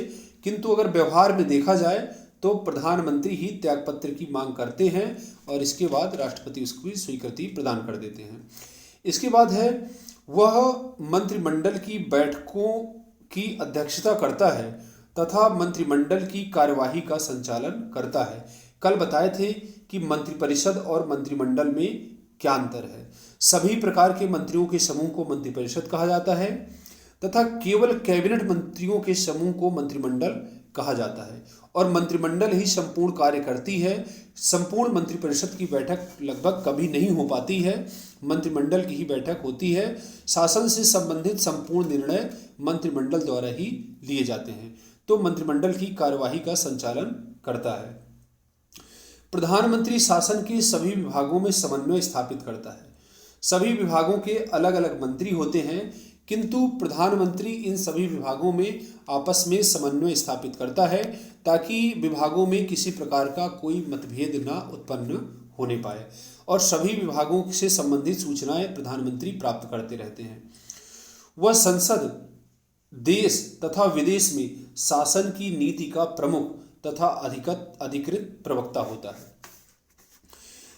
किंतु अगर व्यवहार में देखा जाए तो प्रधानमंत्री ही त्यागपत्र की मांग करते हैं और इसके बाद राष्ट्रपति उसकी स्वीकृति प्रदान कर देते हैं। इसके बाद है वह मंत्रिमंडल की बैठकों की अध्यक्षता करता है तथा मंत्रिमंडल की कार्यवाही का संचालन करता है। कल बताए थे कि मंत्रिपरिषद और मंत्रिमंडल में क्या अंतर है। सभी प्रकार के मंत्रियों के समूह को मंत्रिपरिषद कहा जाता है तथा केवल कैबिनेट मंत्रियों के समूह को मंत्रिमंडल कहा जाता है और मंत्रिमंडल ही संपूर्ण कार्य करती है। संपूर्ण मंत्रिपरिषद की बैठक लगभग कभी नहीं हो पाती है, मंत्रिमंडल की ही बैठक होती है। शासन से संबंधित संपूर्ण निर्णय मंत्रिमंडल द्वारा ही लिए जाते हैं, तो मंत्रिमंडल की कार्यवाही का संचालन करता है। प्रधानमंत्री शासन के सभी विभागों में समन्वय स्थापित करता है। सभी विभागों के अलग अलग मंत्री होते हैं, किंतु प्रधानमंत्री इन सभी विभागों में आपस में समन्वय स्थापित करता है ताकि विभागों में किसी प्रकार का कोई मतभेद न उत्पन्न होने पाए और सभी विभागों से संबंधित सूचनाएं प्रधानमंत्री प्राप्त करते रहते हैं। वह संसद, देश तथा विदेश में शासन की नीति का प्रमुख तथा अधिकृत प्रवक्ता होता है।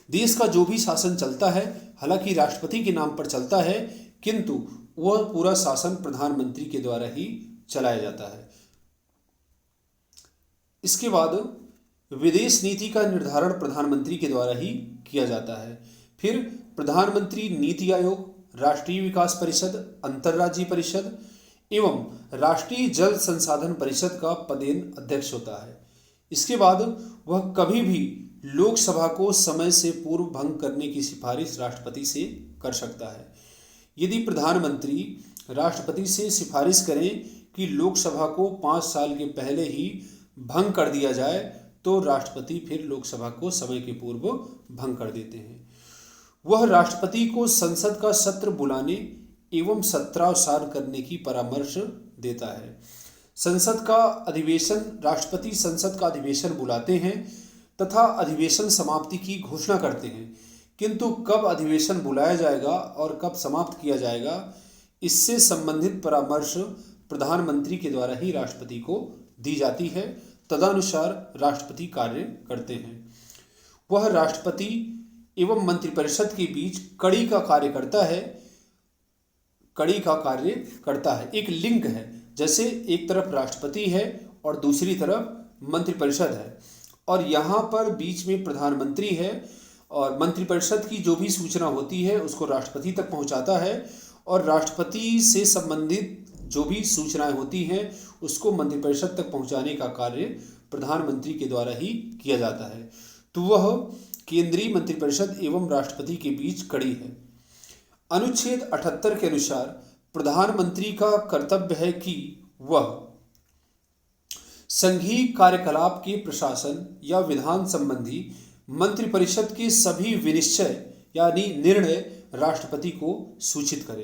देश का जो भी शासन चलता है, हालांकि राष्ट्रपति के नाम पर चलता है, किंतु वह पूरा शासन प्रधानमंत्री के द्वारा ही चलाया जाता है। इसके बाद विदेश नीति का निर्धारण प्रधानमंत्री के द्वारा ही किया जाता है। फिर प्रधानमंत्री नीति आयोग, राष्ट्रीय विकास परिषद, अंतर्राज्यीय परिषद एवं राष्ट्रीय जल संसाधन परिषद का पदेन अध्यक्ष होता है। इसके बाद वह कभी भी लोकसभा को समय से पूर्व भंग करने की सिफारिश राष्ट्रपति से कर सकता है। यदि प्रधानमंत्री राष्ट्रपति से सिफारिश करें कि लोकसभा को 5 साल के पहले ही भंग कर दिया जाए तो राष्ट्रपति फिर लोकसभा को समय के पूर्व भंग कर देते हैं। वह राष्ट्रपति को संसद का सत्र बुलाने एवं सत्रावसान करने की परामर्श देता है। संसद का अधिवेशन, राष्ट्रपति संसद का अधिवेशन बुलाते हैं तथा अधिवेशन समाप्ति की घोषणा करते हैं, किंतु कब अधिवेशन बुलाया जाएगा और कब समाप्त किया जाएगा, इससे संबंधित परामर्श प्रधानमंत्री के द्वारा ही राष्ट्रपति को दी जाती है। तदनुसार राष्ट्रपति कार्य करते हैं। वह राष्ट्रपति एवं मंत्रिपरिषद के बीच कड़ी का कार्य करता है। एक लिंक है, जैसे एक तरफ राष्ट्रपति है और दूसरी तरफ मंत्रिपरिषद है और यहाँ पर बीच में प्रधानमंत्री है और मंत्रिपरिषद की जो भी सूचना होती है उसको राष्ट्रपति तक पहुँचाता है और राष्ट्रपति से संबंधित जो भी सूचनाएं होती हैं उसको मंत्रिपरिषद तक पहुँचाने का कार्य प्रधानमंत्री के द्वारा ही किया जाता है। तो वह केंद्रीय मंत्रिपरिषद एवं राष्ट्रपति के बीच कड़ी है। अनुच्छेद 78 के अनुसार प्रधानमंत्री का कर्तव्य है कि वह संघीय कार्यकलाप के प्रशासन या विधान संबंधी मंत्रिपरिषद के सभी विनिश्चय यानी निर्णय राष्ट्रपति को सूचित करे।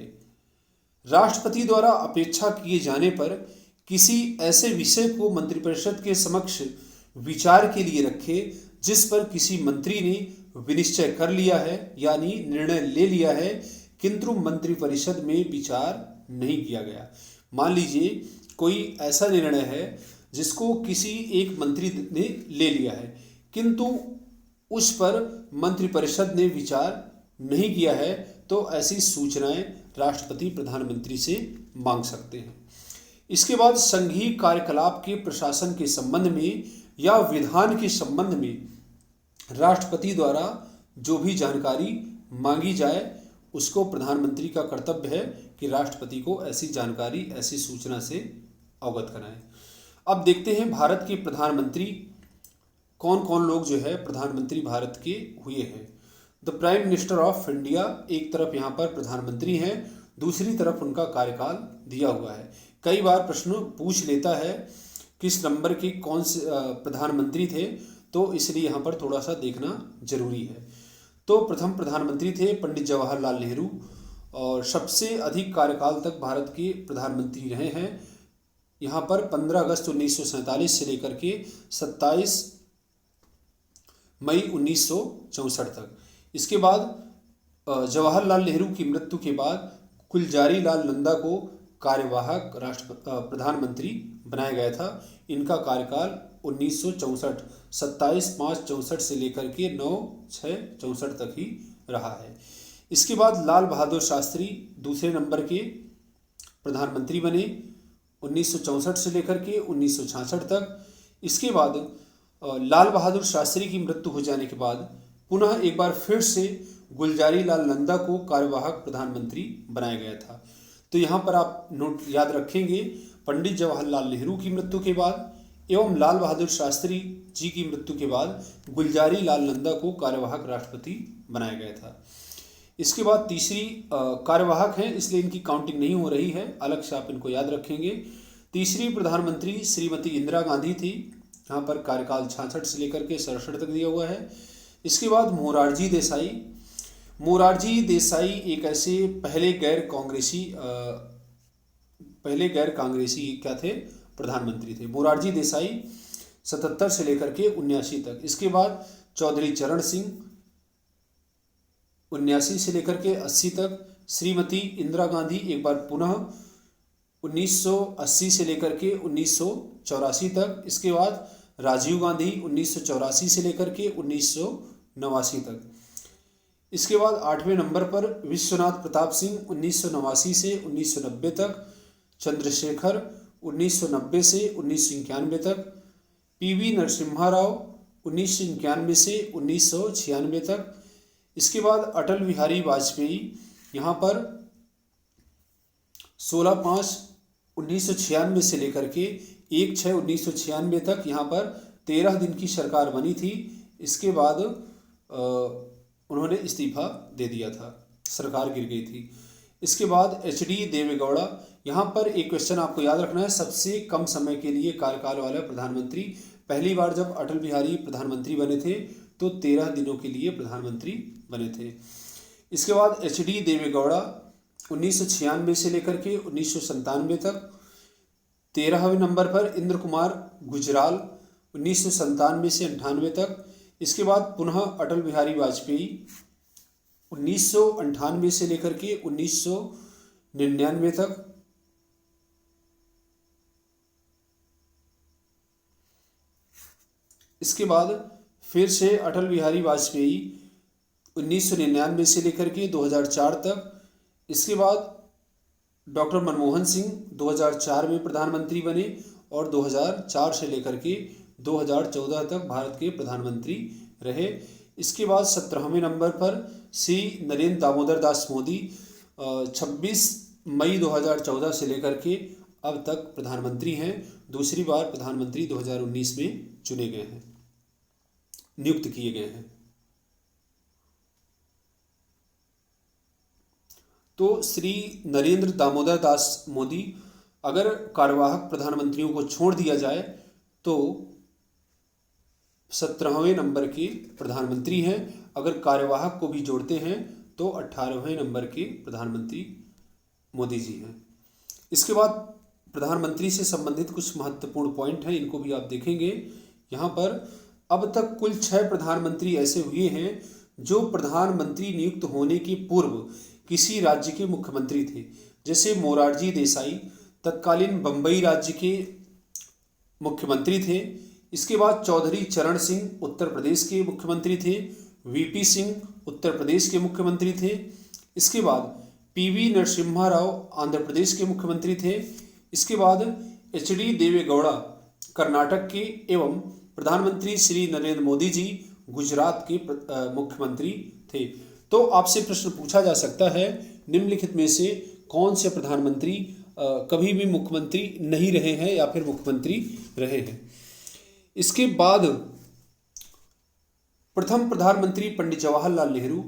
राष्ट्रपति द्वारा अपेक्षा किए जाने पर किसी ऐसे विषय को मंत्रिपरिषद के समक्ष विचार के लिए रखे जिस पर किसी मंत्री ने विनिश्चय कर लिया है यानी निर्णय ले लिया है, किंतु मंत्रिपरिषद में विचार नहीं किया गया। मान लीजिए कोई ऐसा निर्णय है जिसको किसी एक मंत्री ने ले लिया है, किंतु उस पर मंत्रिपरिषद ने विचार नहीं किया है, तो ऐसी सूचनाएं राष्ट्रपति प्रधानमंत्री से मांग सकते हैं। इसके बाद संघीय कार्यकलाप के प्रशासन के संबंध में या विधान के संबंध में राष्ट्रपति द्वारा जो भी जानकारी मांगी जाए उसको प्रधानमंत्री का कर्तव्य है कि राष्ट्रपति को ऐसी जानकारी, ऐसी सूचना से अवगत कराएं। अब देखते हैं भारत के प्रधानमंत्री कौन कौन लोग जो है प्रधानमंत्री भारत के हुए हैं। The prime minister of India एक तरफ यहाँ पर प्रधानमंत्री हैं, दूसरी तरफ उनका कार्यकाल दिया हुआ है। कई बार प्रश्न पूछ लेता है किस नंबर के कौन से प्रधानमंत्री थे, तो इसलिए यहाँ पर थोड़ा सा देखना जरूरी है। तो प्रथम प्रधानमंत्री थे पंडित जवाहरलाल नेहरू और सबसे अधिक कार्यकाल तक भारत के प्रधानमंत्री रहे हैं। यहाँ पर 15 अगस्त 1947 से लेकर के 27 मई 1964 तक। इसके बाद जवाहरलाल नेहरू की मृत्यु के बाद गुलजारी लाल नंदा को कार्यवाहक प्रधानमंत्री बनाया गया था। इनका कार्यकाल 1964 27/5/64 से लेकर के 9/6/64 तक ही रहा है। इसके बाद लाल बहादुर शास्त्री दूसरे नंबर के प्रधानमंत्री बने 1964 से लेकर के 1966 तक। इसके बाद लाल बहादुर शास्त्री की मृत्यु हो जाने के बाद पुनः एक बार फिर से गुलजारी लाल नंदा को कार्यवाहक प्रधानमंत्री बनाया गया था। तो यहाँ पर आप नोट याद रखेंगे, पंडित जवाहरलाल नेहरू की मृत्यु के बाद एवं लाल बहादुर शास्त्री जी की मृत्यु के बाद गुलजारी लाल नंदा को कार्यवाहक राष्ट्रपति बनाया गया था। इसके बाद तीसरी कार्यवाहक हैं, इसलिए इनकी काउंटिंग नहीं हो रही है, अलग से आप इनको याद रखेंगे। तीसरी प्रधानमंत्री श्रीमती इंदिरा गांधी थी। यहाँ पर कार्यकाल 66 से लेकर के 67 तक दिया हुआ है। इसके बाद मोरारजी देसाई। मोरारजी देसाई एक ऐसे पहले गैर कांग्रेसी क्या थे, प्रधानमंत्री थे। मोरारजी देसाई 77 से लेकर के 79 तक। इसके बाद चौधरी चरण सिंह 79 से लेकर के 80 तक। श्रीमती इंदिरा गांधी एक बार पुनः 1980 से लेकर के 1984 तक। इसके बाद राजीव गांधी 1984 से लेकर के 1989 तक। इसके बाद 8वें नंबर पर विश्वनाथ प्रताप सिंह 1989 से 1990 तक। चंद्रशेखर 1990 से 1991 तक। पीवी नरसिम्हा राव 1991 से 1996 तक। इसके बाद अटल बिहारी वाजपेयी यहाँ पर 16/5/1996 से लेकर के 1/6/1996 तक यहाँ पर 13 दिन की सरकार बनी थी। इसके बाद उन्होंने इस्तीफा दे दिया था, सरकार गिर गई थी। इसके बाद HD देवेगौड़ा। यहाँ पर एक क्वेश्चन आपको याद रखना है, सबसे कम समय के लिए कार्यकाल वाला प्रधानमंत्री। पहली बार जब अटल बिहारी प्रधानमंत्री बने थे तो 13 दिनों के लिए प्रधानमंत्री बने थे। इसके बाद HD देवेगौड़ा 1996 से लेकर के 1997 तक। 13वें नंबर पर इंद्र कुमार गुजराल 1997 से 98 तक। इसके बाद पुनः अटल बिहारी वाजपेयी 1998 से लेकर के 1999 तक। इसके बाद फिर से अटल बिहारी वाजपेयी 1999 से लेकर के 2004 तक। इसके बाद डॉक्टर मनमोहन सिंह 2004 में प्रधानमंत्री बने और 2004 से लेकर के 2014 तक भारत के प्रधानमंत्री रहे। इसके बाद 17वें नंबर पर श्री नरेंद्र दामोदर दास मोदी 26 मई 2014 से लेकर के अब तक प्रधानमंत्री हैं। दूसरी बार प्रधानमंत्री 2019 में चुने गए हैं, नियुक्त किए गए हैं। तो श्री नरेंद्र दामोदर दास मोदी अगर कार्यवाहक प्रधानमंत्रियों को छोड़ दिया जाए तो 17वें नंबर के प्रधानमंत्री हैं। अगर कार्यवाहक को भी जोड़ते हैं तो 18वें नंबर के प्रधानमंत्री मोदी जी हैं। इसके बाद प्रधानमंत्री से संबंधित कुछ महत्वपूर्ण पॉइंट हैं, इनको भी आप देखेंगे। यहाँ पर अब तक कुल 6 प्रधानमंत्री ऐसे हुए हैं जो प्रधानमंत्री नियुक्त होने के पूर्व किसी राज्य के मुख्यमंत्री थे। जैसे मोरारजी देसाई तत्कालीन बम्बई राज्य के मुख्यमंत्री थे। इसके बाद चौधरी चरण सिंह उत्तर प्रदेश के मुख्यमंत्री थे। VP सिंह उत्तर प्रदेश के मुख्यमंत्री थे। इसके बाद PV नरसिम्हा राव आंध्र प्रदेश के मुख्यमंत्री थे। इसके बाद HD देवेगौड़ा कर्नाटक के एवं प्रधानमंत्री श्री नरेंद्र मोदी जी गुजरात के मुख्यमंत्री थे। तो आपसे प्रश्न पूछा जा सकता है, निम्नलिखित में से कौन से प्रधानमंत्री कभी भी मुख्यमंत्री नहीं रहे हैं या फिर मुख्यमंत्री रहे हैं। इसके बाद प्रथम प्रधानमंत्री पंडित जवाहरलाल नेहरू,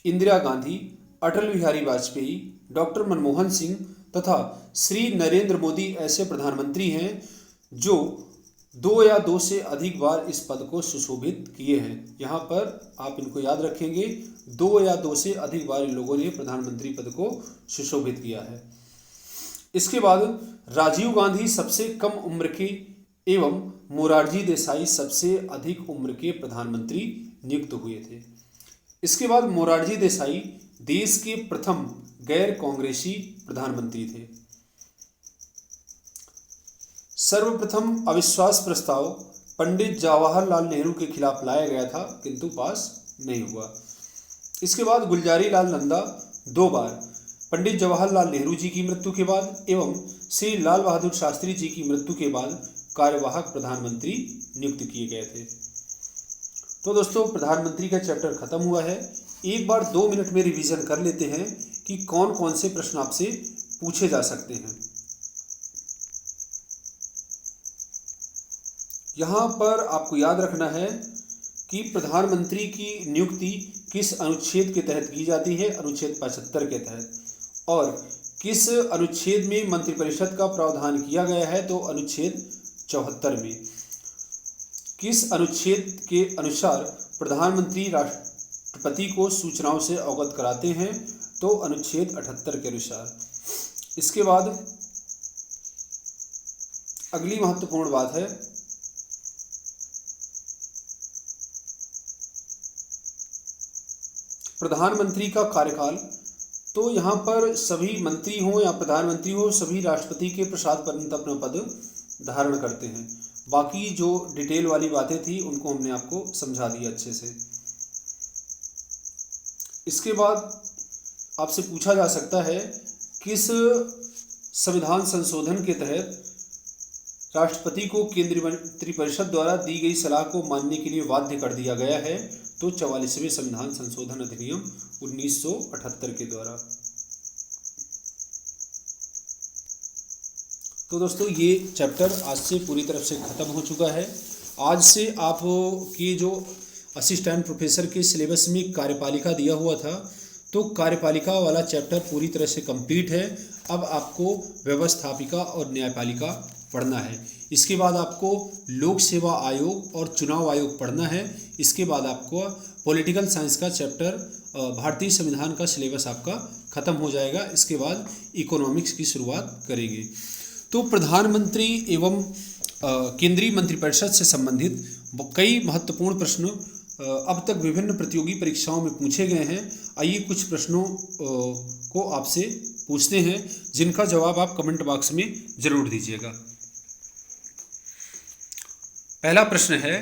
इंदिरा गांधी, अटल बिहारी वाजपेयी, डॉक्टर मनमोहन सिंह तथा श्री नरेंद्र मोदी ऐसे प्रधानमंत्री हैं जो 2 या 2 से अधिक बार इस पद को सुशोभित किए हैं। यहाँ पर आप इनको याद रखेंगे, 2 या 2 से अधिक बार इन लोगों ने प्रधानमंत्री पद को सुशोभित किया है। इसके बाद राजीव गांधी सबसे कम उम्र के एवं मोरारजी देसाई सबसे अधिक उम्र के प्रधानमंत्री नियुक्त हुए थे। इसके बाद मोरारजी देसाई देश के प्रथम गैर कांग्रेसी प्रधानमंत्री थे। सर्वप्रथम अविश्वास प्रस्ताव पंडित जवाहरलाल नेहरू के खिलाफ लाया गया था किंतु पास नहीं हुआ। इसके बाद गुलजारी लाल नंदा 2 बार पंडित जवाहरलाल नेहरू जी की मृत्यु के बाद एवं श्री लाल बहादुर शास्त्री जी की मृत्यु के बाद कार्यवाहक प्रधानमंत्री नियुक्त किए गए थे। तो दोस्तों प्रधानमंत्री का चैप्टर खत्म हुआ है। एक बार 2 मिनट में रिवीजन कर लेते हैं कि कौन कौन से प्रश्न आपसे पूछे जा सकते हैं। यहाँ पर आपको याद रखना है कि प्रधानमंत्री की नियुक्ति किस अनुच्छेद के तहत की जाती है, अनुच्छेद 75 के तहत, और किस अनुच्छेद में मंत्रिपरिषद का प्रावधान किया गया है, तो अनुच्छेद 74 में। किस अनुच्छेद के अनुसार प्रधानमंत्री राष्ट्रपति को सूचनाओं से अवगत कराते हैं, तो अनुच्छेद 78 के अनुसार। इसके बाद अगली महत्वपूर्ण बात है प्रधानमंत्री का कार्यकाल। तो यहाँ पर सभी मंत्री हो या प्रधानमंत्री हो, सभी राष्ट्रपति के प्रसाद पर्यंत अपना पद धारण करते हैं। बाकी जो डिटेल वाली बातें थी उनको हमने आपको समझा दिया अच्छे से। इसके बाद आपसे पूछा जा सकता है किस संविधान संशोधन के तहत राष्ट्रपति को केंद्रीय मंत्रिपरिषद द्वारा दी गई सलाह को मानने के लिए बाध्य कर दिया गया है, तो 44वें संविधान संशोधन अधिनियम 1978 के द्वारा। तो दोस्तों ये चैप्टर आज से पूरी तरफ से ख़त्म हो चुका है। आज से आपके जो असिस्टेंट प्रोफेसर के सिलेबस में कार्यपालिका दिया हुआ था, तो कार्यपालिका वाला चैप्टर पूरी तरह से कंप्लीट है। अब आपको व्यवस्थापिका और न्यायपालिका पढ़ना है। इसके बाद आपको लोक सेवा आयोग और चुनाव आयोग पढ़ना है। इसके बाद आपको पॉलिटिकल साइंस का चैप्टर, भारतीय संविधान का सिलेबस आपका ख़त्म हो जाएगा। इसके बाद इकोनॉमिक्स की शुरुआत करेंगे। तो प्रधानमंत्री एवं केंद्रीय मंत्रिपरिषद से संबंधित कई महत्वपूर्ण प्रश्न अब तक विभिन्न प्रतियोगी परीक्षाओं में पूछे गए हैं। आइए कुछ प्रश्नों को आपसे पूछते हैं जिनका जवाब आप कमेंट बॉक्स में जरूर दीजिएगा। पहला प्रश्न है,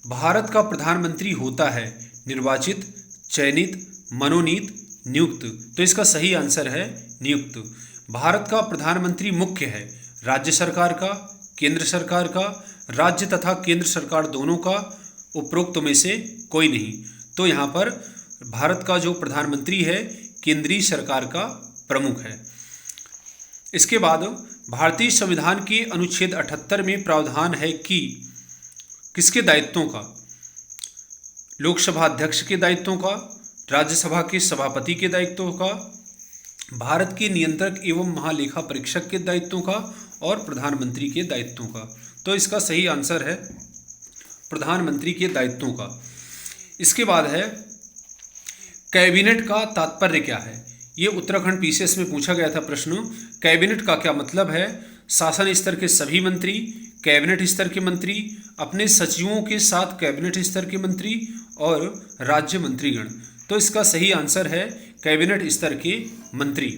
भारत का प्रधानमंत्री होता है निर्वाचित, चयनित, मनोनीत, नियुक्त। तो इसका सही आंसर है नियुक्त। भारत का प्रधानमंत्री मुख्य है राज्य सरकार का, केंद्र सरकार का, राज्य तथा केंद्र सरकार दोनों का, उपरोक्त में से कोई नहीं। तो यहाँ पर भारत का जो प्रधानमंत्री है केंद्रीय सरकार का प्रमुख है। इसके बाद भारतीय संविधान के अनुच्छेद 78 में प्रावधान है कि किसके दायित्वों का? लोकसभा अध्यक्ष के दायित्वों का, राज्यसभा के सभापति के दायित्वों का, भारत के नियंत्रक एवं महालेखा परीक्षक के दायित्वों का और प्रधानमंत्री के दायित्वों का। तो इसका सही आंसर है प्रधानमंत्री के दायित्वों का। इसके बाद है कैबिनेट का तात्पर्य क्या है? ये उत्तराखंड पीसीएस में पूछा गया था प्रश्न। कैबिनेट का क्या मतलब है? शासन स्तर के सभी मंत्री, कैबिनेट स्तर के मंत्री, अपने सचिवों के साथ कैबिनेट स्तर के मंत्री और राज्य मंत्रीगण। तो इसका सही आंसर है कैबिनेट स्तर के मंत्री।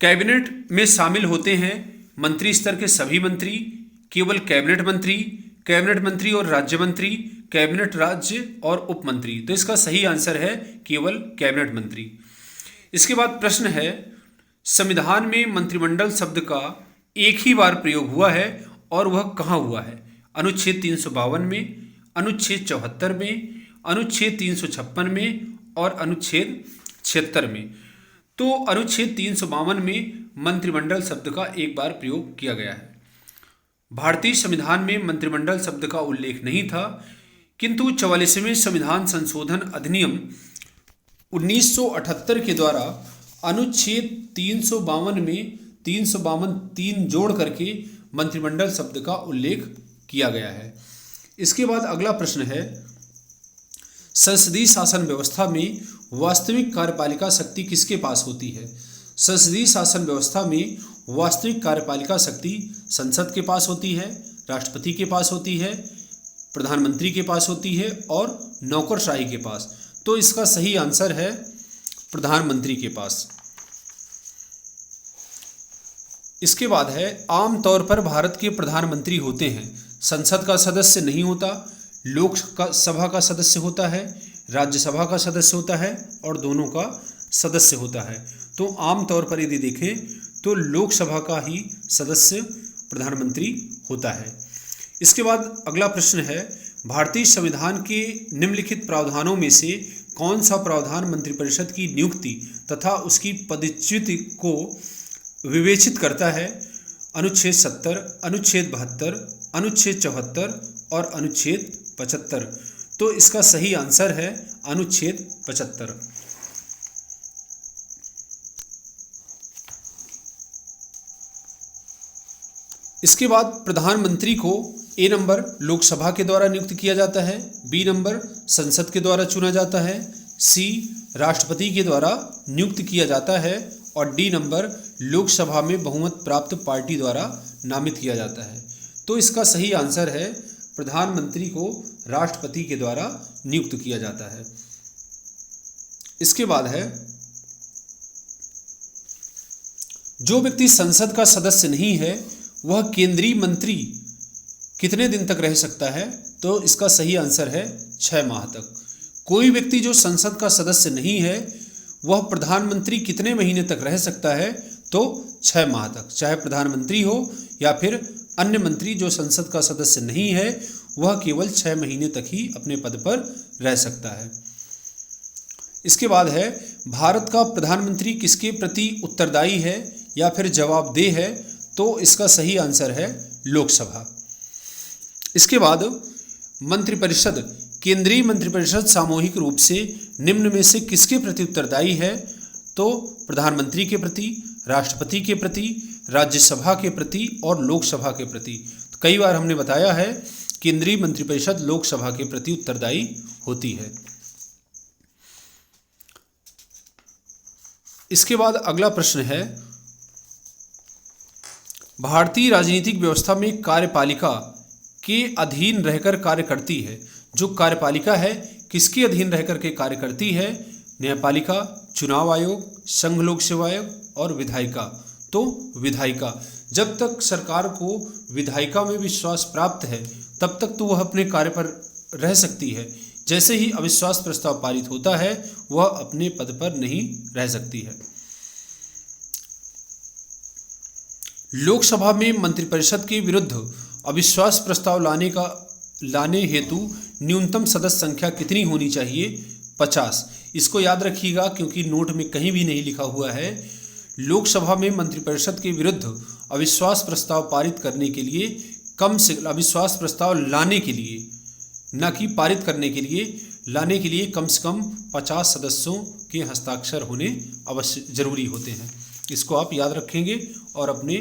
कैबिनेट में शामिल होते हैं मंत्री स्तर के सभी मंत्री, केवल कैबिनेट मंत्री और राज्य मंत्री, कैबिनेट राज्य और उप मंत्री। तो इसका सही आंसर है केवल कैबिनेट मंत्री। इसके बाद प्रश्न है, संविधान में मंत्रिमंडल शब्द का एक ही बार प्रयोग हुआ है और वह कहाँ हुआ है? अनुच्छेद 352 में, अनुच्छेद 74 में, अनुच्छेद 356 में और अनुच्छेद 76 में। तो अनुच्छेद 352 में मंत्रिमंडल शब्द का एक बार प्रयोग किया गया है। भारतीय संविधान में मंत्रिमंडल शब्द का उल्लेख नहीं था, किंतु 44वें संविधान संशोधन अधिनियम 1978 के द्वारा अनुच्छेद 352 में 352 जोड़ करके मंत्रिमंडल शब्द का उल्लेख किया गया है। इसके बाद अगला प्रश्न है, संसदीय शासन व्यवस्था में वास्तविक कार्यपालिका शक्ति किसके पास होती है? संसदीय शासन व्यवस्था में वास्तविक कार्यपालिका शक्ति संसद के पास होती है, राष्ट्रपति के पास होती है, प्रधानमंत्री के पास होती है और नौकरशाही के पास। तो इसका सही आंसर है प्रधानमंत्री के पास। इसके बाद है आमतौर पर भारत के प्रधानमंत्री होते हैं, संसद का सदस्य नहीं होता, लोकसभा का सदस्य होता है, राज्यसभा का सदस्य होता है और दोनों का सदस्य होता है। तो आमतौर पर यदि देखें तो लोकसभा का ही सदस्य प्रधानमंत्री होता है। इसके बाद अगला प्रश्न है, भारतीय संविधान के निम्नलिखित प्रावधानों में से कौन सा प्रावधान मंत्रिपरिषद की नियुक्ति तथा उसकी पदच्युति को विवेचित करता है? अनुच्छेद 70, अनुच्छेद 72, अनुच्छेद 74 और अनुच्छेद 75। तो इसका सही आंसर है अनुच्छेद 75। इसके बाद प्रधानमंत्री को ए नंबर लोकसभा के द्वारा नियुक्त किया जाता है, बी नंबर संसद के द्वारा चुना जाता है, सी राष्ट्रपति के द्वारा नियुक्त किया जाता है और डी नंबर लोकसभा में बहुमत प्राप्त पार्टी द्वारा नामित किया जाता है। तो इसका सही आंसर है प्रधानमंत्री को राष्ट्रपति के द्वारा नियुक्त किया जाता है। इसके बाद है, जो व्यक्ति संसद का सदस्य नहीं है वह केंद्रीय मंत्री कितने दिन तक रह सकता है? तो इसका सही आंसर है 6 माह तक। कोई व्यक्ति जो संसद का सदस्य नहीं है वह प्रधानमंत्री कितने महीने तक रह सकता है? तो 6 माह तक। चाहे प्रधानमंत्री हो या फिर अन्य मंत्री जो संसद का सदस्य नहीं है वह केवल 6 महीने तक ही अपने पद पर रह सकता है। इसके बाद है, भारत का प्रधानमंत्री किसके प्रति उत्तरदायी है या फिर जवाबदेह है? तो इसका सही आंसर है लोकसभा। इसके बाद मंत्रिपरिषद, केंद्रीय मंत्रिपरिषद सामूहिक रूप से निम्न में से किसके प्रति उत्तरदायी है? तो प्रधानमंत्री के प्रति, राष्ट्रपति के प्रति, राज्यसभा के प्रति और लोकसभा के प्रति। तो कई बार हमने बताया है केंद्रीय मंत्रिपरिषद लोकसभा के प्रति उत्तरदायी होती है। इसके बाद अगला प्रश्न है, भारतीय राजनीतिक व्यवस्था में कार्यपालिका के अधीन रहकर कार्य करती है। जो कार्यपालिका है किसके अधीन रहकर के कार्य करती है? न्यायपालिका, चुनाव आयोग, संघ लोक सेवा आयोग और विधायिका। तो विधायिका। जब तक सरकार को विधायिका में विश्वास प्राप्त है तब तक तो वह अपने कार्य पर रह सकती है। जैसे ही अविश्वास प्रस्ताव पारित होता है वह अपने पद पर नहीं रह सकती है। लोकसभा में मंत्रिपरिषद के विरुद्ध अविश्वास प्रस्ताव लाने हेतु न्यूनतम सदस्य संख्या कितनी होनी चाहिए? 50। इसको याद रखिएगा क्योंकि नोट में कहीं भी नहीं लिखा हुआ है। लोकसभा में मंत्रिपरिषद के विरुद्ध अविश्वास प्रस्ताव पारित करने के लिए कम से अविश्वास प्रस्ताव लाने के लिए, न कि पारित करने के लिए, लाने के लिए कम से कम 50 सदस्यों के हस्ताक्षर होने अवश्य जरूरी होते हैं। इसको आप याद रखेंगे और अपने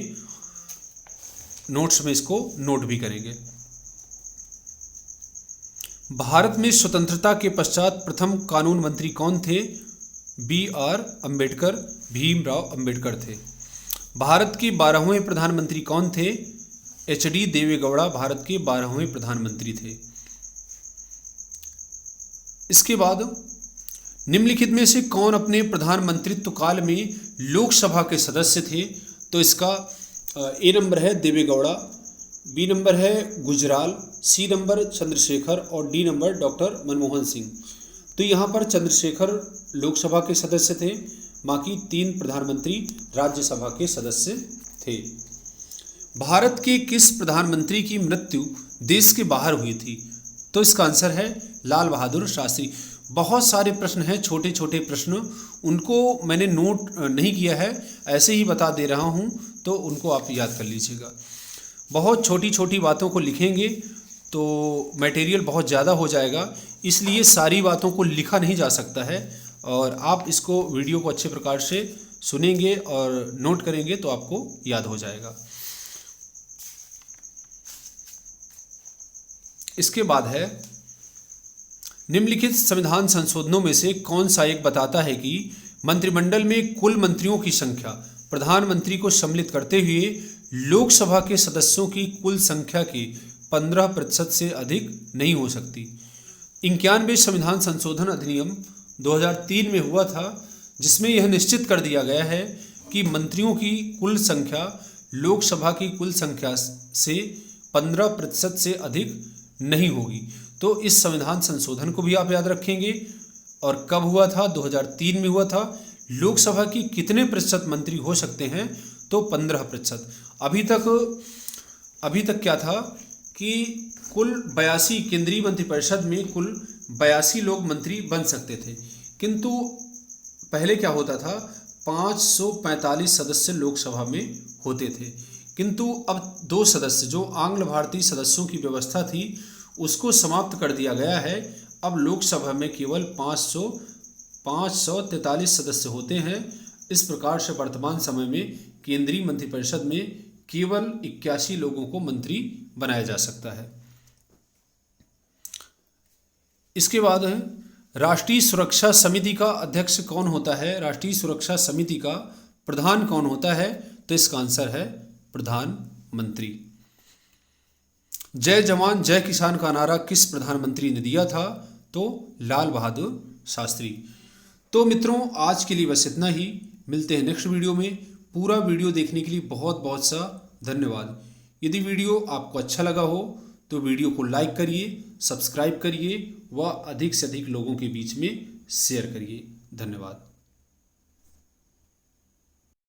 नोट्स में इसको नोट भी करेंगे। भारत में स्वतंत्रता के पश्चात प्रथम कानून मंत्री कौन थे? B.R. अम्बेडकर, भीमराव अम्बेडकर थे। भारत के 12वें प्रधानमंत्री कौन थे? H.D. देवेगौड़ा भारत के 12वें प्रधानमंत्री थे। इसके बाद निम्नलिखित में से कौन अपने प्रधानमंत्रित्व काल में लोकसभा के सदस्य थे? तो इसका ए नंबर है देवेगौड़ा, बी नंबर है गुजराल, सी नंबर चंद्रशेखर और D number doctor Manmohan Singh. तो यहाँ पर चंद्रशेखर लोकसभा के सदस्य थे, बाकी 3 प्रधानमंत्री राज्यसभा के सदस्य थे। भारत के किस प्रधानमंत्री की मृत्यु देश के बाहर हुई थी? तो इसका आंसर है लाल बहादुर शास्त्री। बहुत सारे प्रश्न हैं, छोटे छोटे प्रश्न, उनको मैंने नोट नहीं किया है, ऐसे ही बता दे रहा हूं, तो उनको आप याद कर लीजिएगा। बहुत छोटी छोटी बातों को लिखेंगे तो मटेरियल बहुत ज़्यादा हो जाएगा, इसलिए सारी बातों को लिखा नहीं जा सकता है। और आप इसको वीडियो को अच्छे प्रकार से सुनेंगे और नोट करेंगे तो आपको याद हो जाएगा। इसके बाद है, निम्नलिखित संविधान संशोधनों में से कौन सा एक बताता है कि मंत्रिमंडल में कुल मंत्रियों की संख्या प्रधानमंत्री को सम्मिलित करते हुए लोकसभा के सदस्यों की कुल संख्या के 15% से अधिक नहीं हो सकती। 91वें संविधान संशोधन अधिनियम 2003 में हुआ था, जिसमें यह निश्चित कर दिया गया है कि मंत्रियों की कुल संख्या लोकसभा की कुल संख्या से 15% से अधिक नहीं होगी। तो इस संविधान संशोधन को भी आप याद रखेंगे। और कब हुआ था? 2003 में हुआ था। लोकसभा की कितने प्रतिशत मंत्री हो सकते हैं? तो 15%। अभी तक क्या था कि कुल 82 केंद्रीय मंत्रिपरिषद में कुल 82 लोग मंत्री बन सकते थे, किंतु पहले क्या होता था, 545 सदस्य लोकसभा में होते थे, किंतु अब 2 सदस्य, जो आंग्ल भारतीय सदस्यों की व्यवस्था थी, उसको समाप्त कर दिया गया है। अब लोकसभा में केवल 543 सदस्य होते हैं। इस प्रकार से वर्तमान समय में केंद्रीय मंत्रिपरिषद में केवल 81 लोगों को मंत्री बनाया जा सकता है। इसके बाद राष्ट्रीय सुरक्षा समिति का अध्यक्ष कौन होता है? राष्ट्रीय सुरक्षा समिति का प्रधान कौन होता है? तो इसका आंसर है प्रधानमंत्री। जय जवान जय किसान का नारा किस प्रधानमंत्री ने दिया था? तो लाल बहादुर शास्त्री। तो मित्रों, आज के लिए बस इतना ही। मिलते हैं नेक्स्ट वीडियो में। पूरा वीडियो देखने के लिए बहुत बहुत सा धन्यवाद। यदि वीडियो आपको अच्छा लगा हो तो वीडियो को लाइक करिए, सब्सक्राइब करिए व अधिक से अधिक लोगों के बीच में शेयर करिए। धन्यवाद।